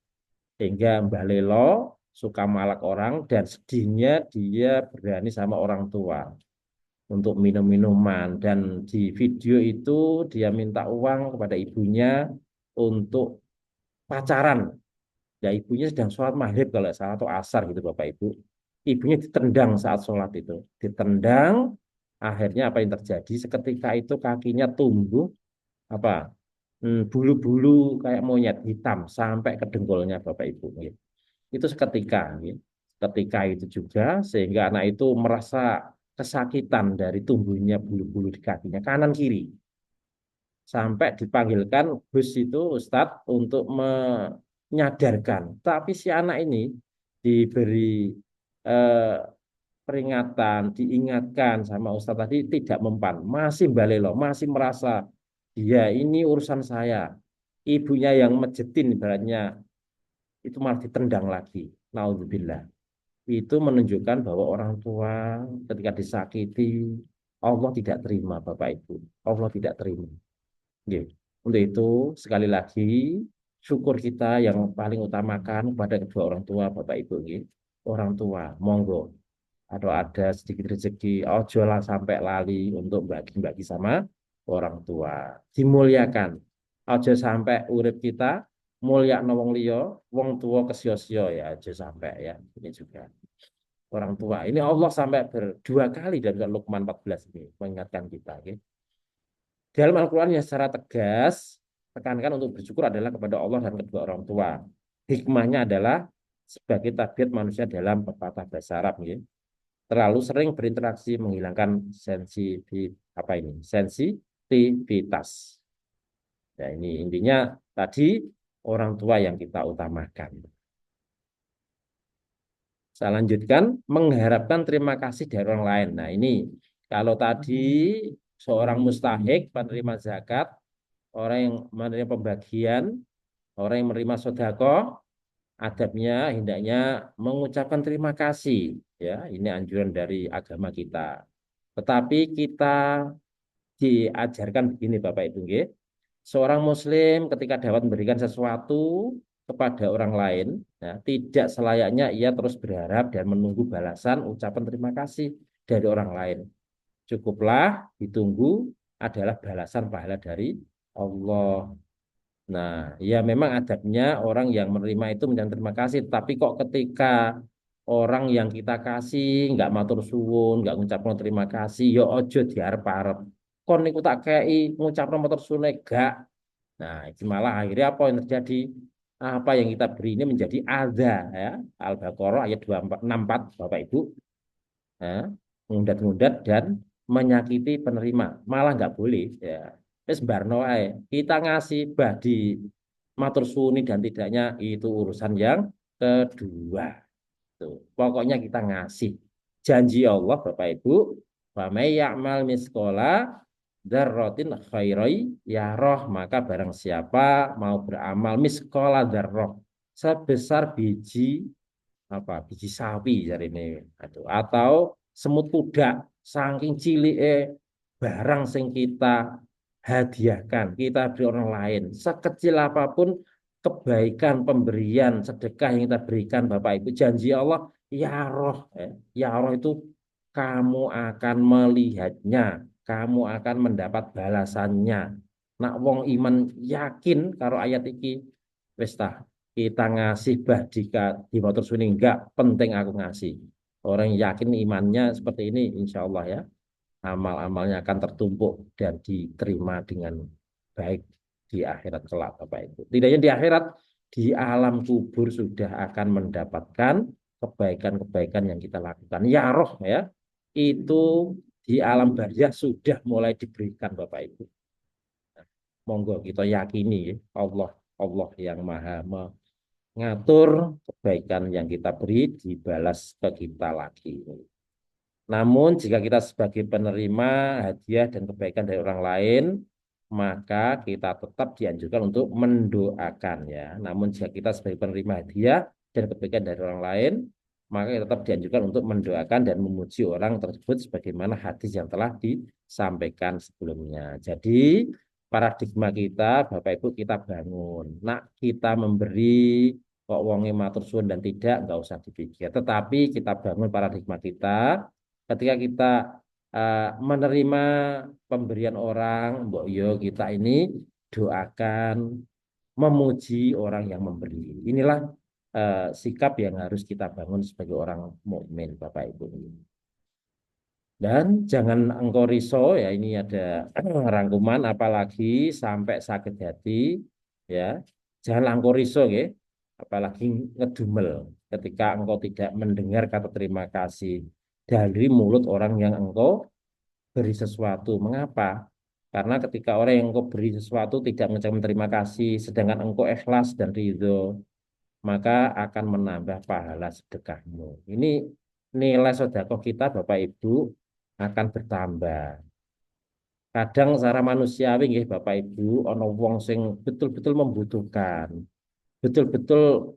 Sehingga Mbah Lelo suka malak orang dan sedihnya dia berani sama orang tua untuk minum-minuman. Dan di video itu dia minta uang kepada ibunya untuk pacaran. Ya ibunya sedang sholat maghrib kalau nggak salah atau asar gitu Bapak Ibu. Ibunya ditendang saat sholat itu. Ditendang, akhirnya apa yang terjadi? Seketika itu kakinya tumbuh apa bulu-bulu kayak monyet hitam sampai ke dengkulnya Bapak Ibu. Gitu. Itu seketika, gitu. Ketika itu juga sehingga anak itu merasa kesakitan dari tumbuhnya bulu-bulu di kakinya kanan kiri sampai dipanggilkan Gus itu Ustadz untuk menyadarkan. Tapi si anak ini diberi eh, peringatan, diingatkan sama Ustadz tadi tidak mempan, masih balelo, masih merasa dia ini urusan saya. Ibunya yang mejetin ibaratnya itu malah ditendang lagi. Naudzubillah. Itu menunjukkan bahwa orang tua ketika disakiti Allah tidak terima Bapak Ibu. Allah tidak terima. Oke. Untuk itu sekali lagi syukur kita yang paling utamakan kepada kedua orang tua Bapak Ibu. Oke. Orang tua, monggo. Atau ada sedikit rezeki, ojo lah sampai lali untuk bagi-bagi sama orang tua. Dimuliakan. Ojo sampai urip kita mulia wong liya, wong tua kesio-sio ya, ojo sampai ya. Ini juga orang tua. Ini Allah sampai berdua kali dari Luqman 14 ini mengingatkan kita. Okay? Dalam Al-Quran yang secara tegas tekankan untuk bersyukur adalah kepada Allah dan kedua orang tua. Hikmahnya adalah sebagai tabiat manusia dalam pepatah bahasa Arab, ya. Terlalu sering berinteraksi menghilangkan sensitivitas. Ya, ini intinya tadi orang tua yang kita utamakan. Saya lanjutkan, mengharapkan terima kasih dari orang lain. Nah, ini kalau tadi seorang mustahik penerima zakat, orang yang menerima pembagian, orang yang menerima sedekah, adabnya hendaknya mengucapkan terima kasih. Ya, ini anjuran dari agama kita. Tetapi kita diajarkan begini Bapak Ibu, nggih. Seorang muslim ketika dapat memberikan sesuatu kepada orang lain, ya, tidak selayaknya ia terus berharap dan menunggu balasan ucapan terima kasih dari orang lain. Cukuplah ditunggu adalah balasan pahala dari Allah. Nah, ya memang adabnya orang yang menerima itu menjangan terima kasih, tapi kok ketika orang yang kita kasih nggak matur suwun, nggak ngucapkan terima kasih, yo ojo diarep-arep. Kon niku tak kei ngucapkan matur suwun gak. Nah, itu malah akhirnya apa yang terjadi? Apa yang kita beri ini menjadi adza, ya. Al-Baqarah ayat 264 Bapak Ibu, ya. Ngundat-ngundat dan menyakiti penerima. Malah nggak boleh, ya. Wis barno ae. Kita ngasih badi matur suwuni dan tidaknya itu urusan yang kedua. Tuh. Pokoknya kita ngasih. Janji Allah Bapak Ibu, wa may ya'mal misqala dzarratin khairai yarah, maka barang siapa mau beramal misqala dzarrah sebesar biji biji sawi jadi ini atau semut kuda saking cilik barang sing kita hadiahkan, kita beri orang lain sekecil apapun kebaikan pemberian sedekah yang kita berikan Bapak Ibu, janji Allah ya roh, ya roh itu kamu akan melihatnya, kamu akan mendapat balasannya. Nak wong iman yakin karo ayat iki wis kita ngasih di motor suning enggak penting aku ngasih. Orang yang yakin imannya seperti ini insya Allah, ya, amal-amalnya akan tertumpuk dan diterima dengan baik di akhirat kelak Bapak Ibu. Tidak hanya di akhirat, di alam kubur sudah akan mendapatkan kebaikan-kebaikan yang kita lakukan. Ya roh, ya, itu di alam barzah sudah mulai diberikan Bapak Ibu. Monggo kita yakini, ya, Allah Allah yang maha mengatur kebaikan yang kita beri dibalas ke kita lagi. Namun jika kita sebagai penerima hadiah dan kebaikan dari orang lain, maka kita tetap dianjurkan untuk mendoakan, ya. Namun jika kita sebagai penerima hadiah dan kebaikan dari orang lain, maka kita tetap dianjurkan untuk mendoakan dan memuji orang tersebut sebagaimana hadis yang telah disampaikan sebelumnya. Jadi paradigma kita, Bapak Ibu, kita bangun. Nak kita memberi kok wonge matur suwun dan tidak, nggak usah dipikir. Tetapi kita bangun paradigma kita ketika kita menerima pemberian orang, mbok yo kita ini doakan, memuji orang yang memberi. Inilah sikap yang harus kita bangun sebagai orang mukmin, Bapak Ibu. Dan jangan engkau risau, ya, ini ada rangkuman apalagi sampai sakit hati, ya. Jangan engkau risau, ya. Apalagi ngedumel ketika engkau tidak mendengar kata terima kasih dari mulut orang yang engkau beri sesuatu. Mengapa? Karena ketika orang yang engkau beri sesuatu tidak mengucapkan terima kasih, sedangkan engkau ikhlas dan ridho, maka akan menambah pahala sedekahmu. Ini nilai sedekah kita, Bapak Ibu, akan bertambah. Kadang secara manusiawi, nggih Bapak Ibu, ana wong sing betul-betul membutuhkan. Betul-betul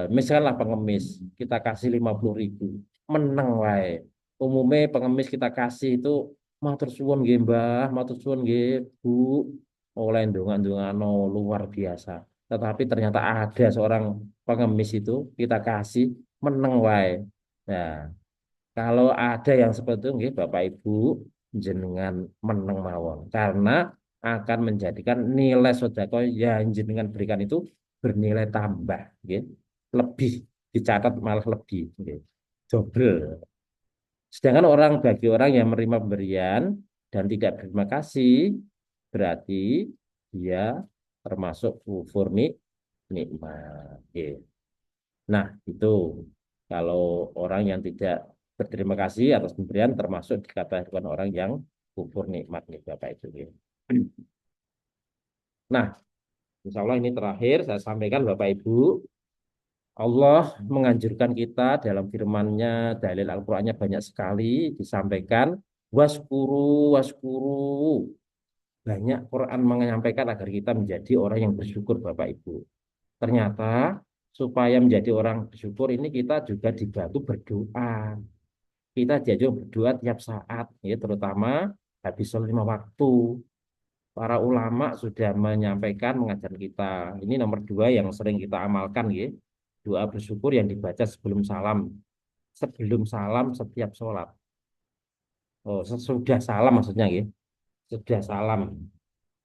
misalnya pengemis, kita kasih 50.000, menang wae. Umumnya pengemis kita kasih itu matur suwun nggih Mbah, matur suwun nggih Bu, oleh ndonga-ndongano luar biasa. Tetapi ternyata ada seorang pengemis itu kita kasih menang wae. Nah, kalau ada yang seperti itu, nggih, Bapak Ibu, jenengan meneng mawon karena akan menjadikan nilai sedekah yang jenengan berikan itu bernilai tambah, nggih. Lebih dicatat malah lebih, nggih. Double. Sedangkan bagi orang yang menerima pemberian dan tidak berterima kasih, berarti dia termasuk kufur nikmat. Oke. Nah, itu kalau orang yang tidak berterima kasih atas pemberian termasuk dikatakan orang yang kufur nikmat nih Bapak Ibu. Ya. Nah, insya Allah ini terakhir saya sampaikan Bapak Ibu. Allah menganjurkan kita dalam firman-Nya, dalil Al-Qur'annya banyak sekali disampaikan waskuru waskuru. Banyak Quran menyampaikan agar kita menjadi orang yang bersyukur Bapak Ibu. Ternyata supaya menjadi orang bersyukur ini kita juga dibantu berdoa. Kita diajak berdoa tiap saat, ya, terutama habis sholat 5 waktu. Para ulama sudah menyampaikan mengajar kita. Ini nomor 2 yang sering kita amalkan, ya. Doa bersyukur yang dibaca sebelum salam. Sebelum salam setiap sholat. Oh, sesudah salam maksudnya, ya. Sudah salam.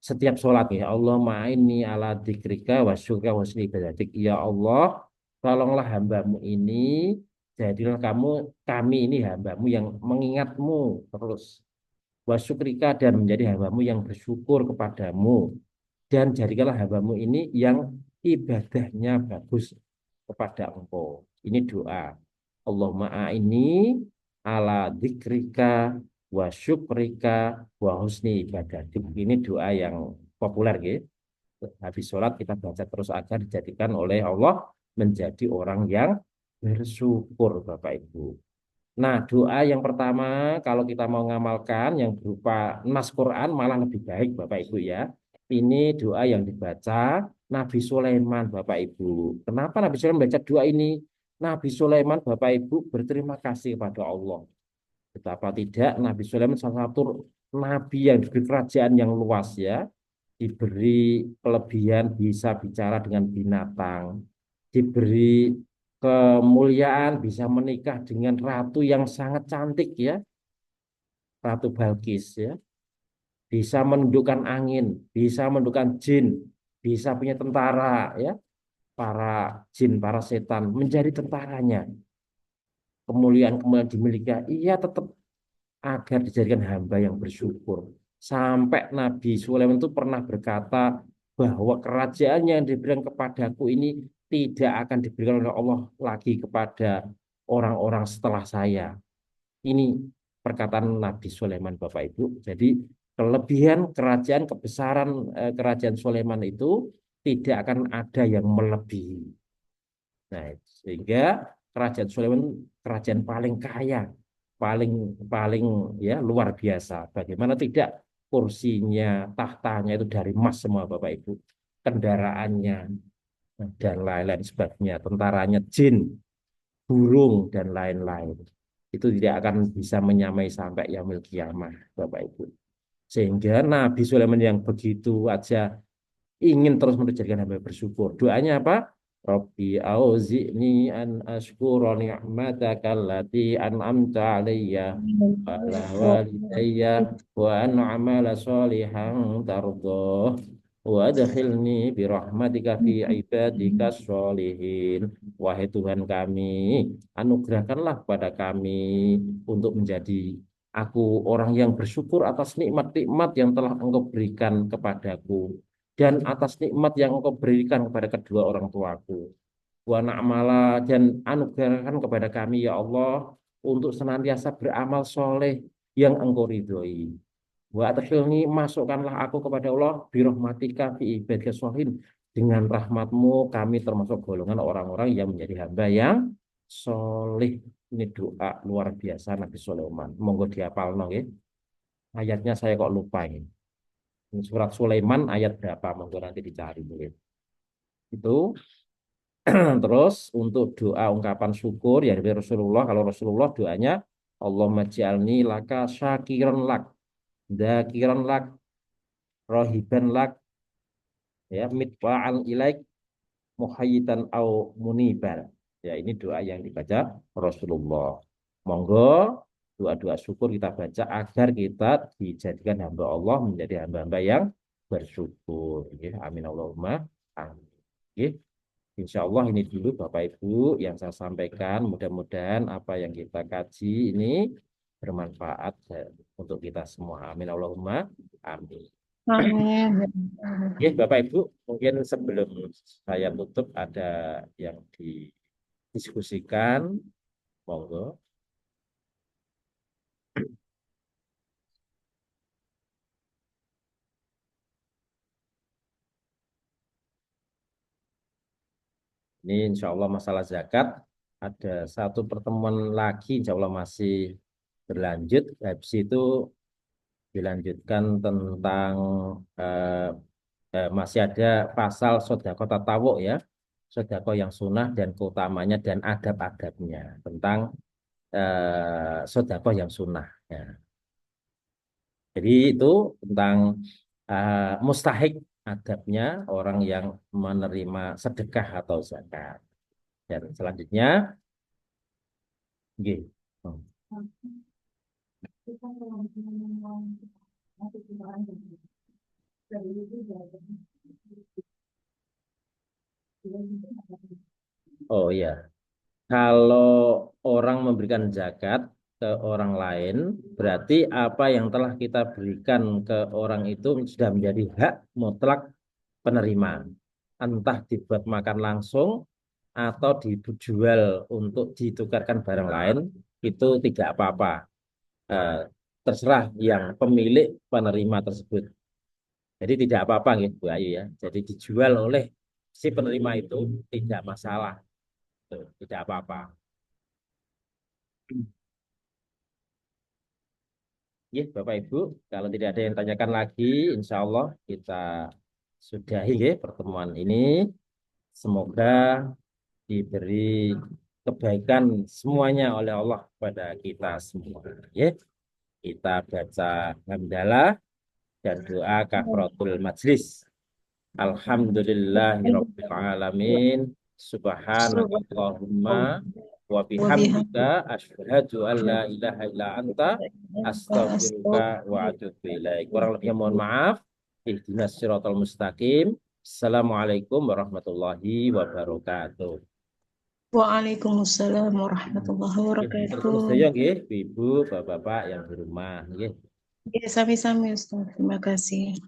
Setiap sholat, ya Allah ma'ini ala dzikrika wa syukrika wa husni ibadatik. Ya Allah, tolonglah hambamu ini, jadilah kami ini hambamu yang mengingatmu terus. Wa syukrika dan menjadi hambamu yang bersyukur kepadamu. Dan jadikanlah hambamu ini yang ibadahnya bagus kepada engkau. Ini doa. Allahumma a'ini ala dzikrika wa syukrika wa husni ibadatik. Ini doa yang populer ya. Habis sholat kita baca terus agar dijadikan oleh Allah menjadi orang yang bersyukur Bapak Ibu. Nah, doa yang pertama kalau kita mau ngamalkan yang berupa nas Quran malah lebih baik Bapak Ibu ya. Ini doa yang dibaca Nabi Sulaiman Bapak Ibu. Kenapa Nabi Sulaiman baca doa ini? Nabi Sulaiman Bapak Ibu berterima kasih kepada Allah. Betapa tidak Nabi Sulaiman salah satu nabi yang diberi kerajaan yang luas ya. Diberi kelebihan bisa bicara dengan binatang. Diberi kemuliaan bisa menikah dengan ratu yang sangat cantik ya, Ratu Balkis ya, bisa menundukkan angin, bisa menundukkan jin, bisa punya tentara ya, para jin, para setan menjadi tentaranya. Kemuliaan-kemuliaan dimiliki, ia tetap agar dijadikan hamba yang bersyukur. Sampai Nabi Sulaiman itu pernah berkata bahwa kerajaan yang diberikan kepadaku ini tidak akan diberikan oleh Allah lagi kepada orang-orang setelah saya. Ini perkataan Nabi Sulaiman Bapak Ibu. Jadi kelebihan kerajaan, kebesaran kerajaan Sulaiman itu tidak akan ada yang melebihi. Nah, sehingga kerajaan Sulaiman kerajaan paling kaya, paling paling ya luar biasa. Bagaimana tidak kursinya, tahtanya itu dari emas semua Bapak Ibu, kendaraannya dan lain-lain sebagainya, tentaranya jin, burung dan lain-lain. Itu tidak akan bisa menyamai sampai yaumil kiamah, Bapak Ibu. Sehingga Nabi Sulaiman yang begitu aja ingin terus menjadikan hamba bersyukur. Doanya apa? Rabbi auzi'ni an ashkura ni'mataka allati an'amta alayya wa ala walidayya wa an a'mala sholihan tardoh wa adkhilni birahmatika fi ibadika sholihin. Wahai Tuhan kami, anugerahkanlah kepada kami untuk menjadi aku orang yang bersyukur atas nikmat-nikmat yang telah Engkau berikan kepadaku dan atas nikmat yang Engkau berikan kepada kedua orang tuaku. Wa na'mala dan anugerahkan kepada kami ya Allah untuk senantiasa beramal soleh yang Engkau ridhoi. Wa adkhilni masukkanlah aku kepada Allah birahmatika fi ibadika sholihin dengan rahmatmu kami termasuk golongan orang-orang yang menjadi hamba yang soleh. Ini doa luar biasa Nabi Sulaiman. Monggo dihafalno nggih. Ayatnya saya kok lupa ini. Surat Sulaiman ayat berapa? Monggo nanti dicari mungkin. Itu terus untuk doa ungkapan syukur ya dari Rasulullah. Kalau Rasulullah doanya Allahumma ja'alni laka syakiran lak, dzakiran lak, rohiban lak, ya mitwa'al ilaik, muhayyitan au muniban. Ya ini doa yang dibaca Rasulullah. Monggo doa-doa syukur kita baca agar kita dijadikan hamba Allah menjadi hamba-hamba yang bersyukur. Ya, amin Allahumma amin. Ya, insya Allah ini dulu Bapak Ibu yang saya sampaikan. Mudah-mudahan apa yang kita kaji ini bermanfaat untuk kita semua. Amin Allahumma amin. Amin. Oke, Bapak Ibu, mungkin sebelum saya tutup ada yang didiskusikan, monggo. Ini insya Allah masalah zakat ada satu pertemuan lagi, insya Allah masih berlanjut. Habis itu dilanjutkan tentang eh, masih ada pasal sodako tatawuk ya, sodako yang sunnah dan keutamanya dan adab-adabnya tentang sodako yang sunnah. Ya. Jadi itu tentang mustahik adabnya orang yang menerima sedekah atau zakat. Dan selanjutnya, nggih. Oh iya, kalau orang memberikan zakat ke orang lain, berarti apa yang telah kita berikan ke orang itu sudah menjadi hak mutlak penerima. Entah dibuat makan langsung atau dijual untuk ditukarkan barang lain, itu tidak apa-apa. Eh, Terserah yang pemilik penerima tersebut. Jadi tidak apa-apa gitu, Bu Ayu ya. Jadi dijual oleh si penerima itu tidak masalah. Tuh, tidak apa-apa. Ya, Bapak Ibu, kalau tidak ada yang tanyakan lagi, insya Allah kita sudahi ya pertemuan ini. Semoga diberi kebaikan semuanya oleh Allah kepada kita semua. Ya, kita baca hamdalah dan doa kafaratul majlis. Alhamdulillahirabbil alamin. Subhanakallahumma wa bihamdika asyhadu an la ilaha illa anta astaghfiruka wa atubu ilaik. Kurang lebihnya mohon maaf. Ihdinas siratal mustaqim. Assalamualaikum warahmatullahi wabarakatuh. Waalaikumsalam warahmatullahi Terus wabarakatuh. saya nggih, Ibu, Bapak-bapak yang di rumah nggih. Ya, sami-sami Ustaz. Terima kasih.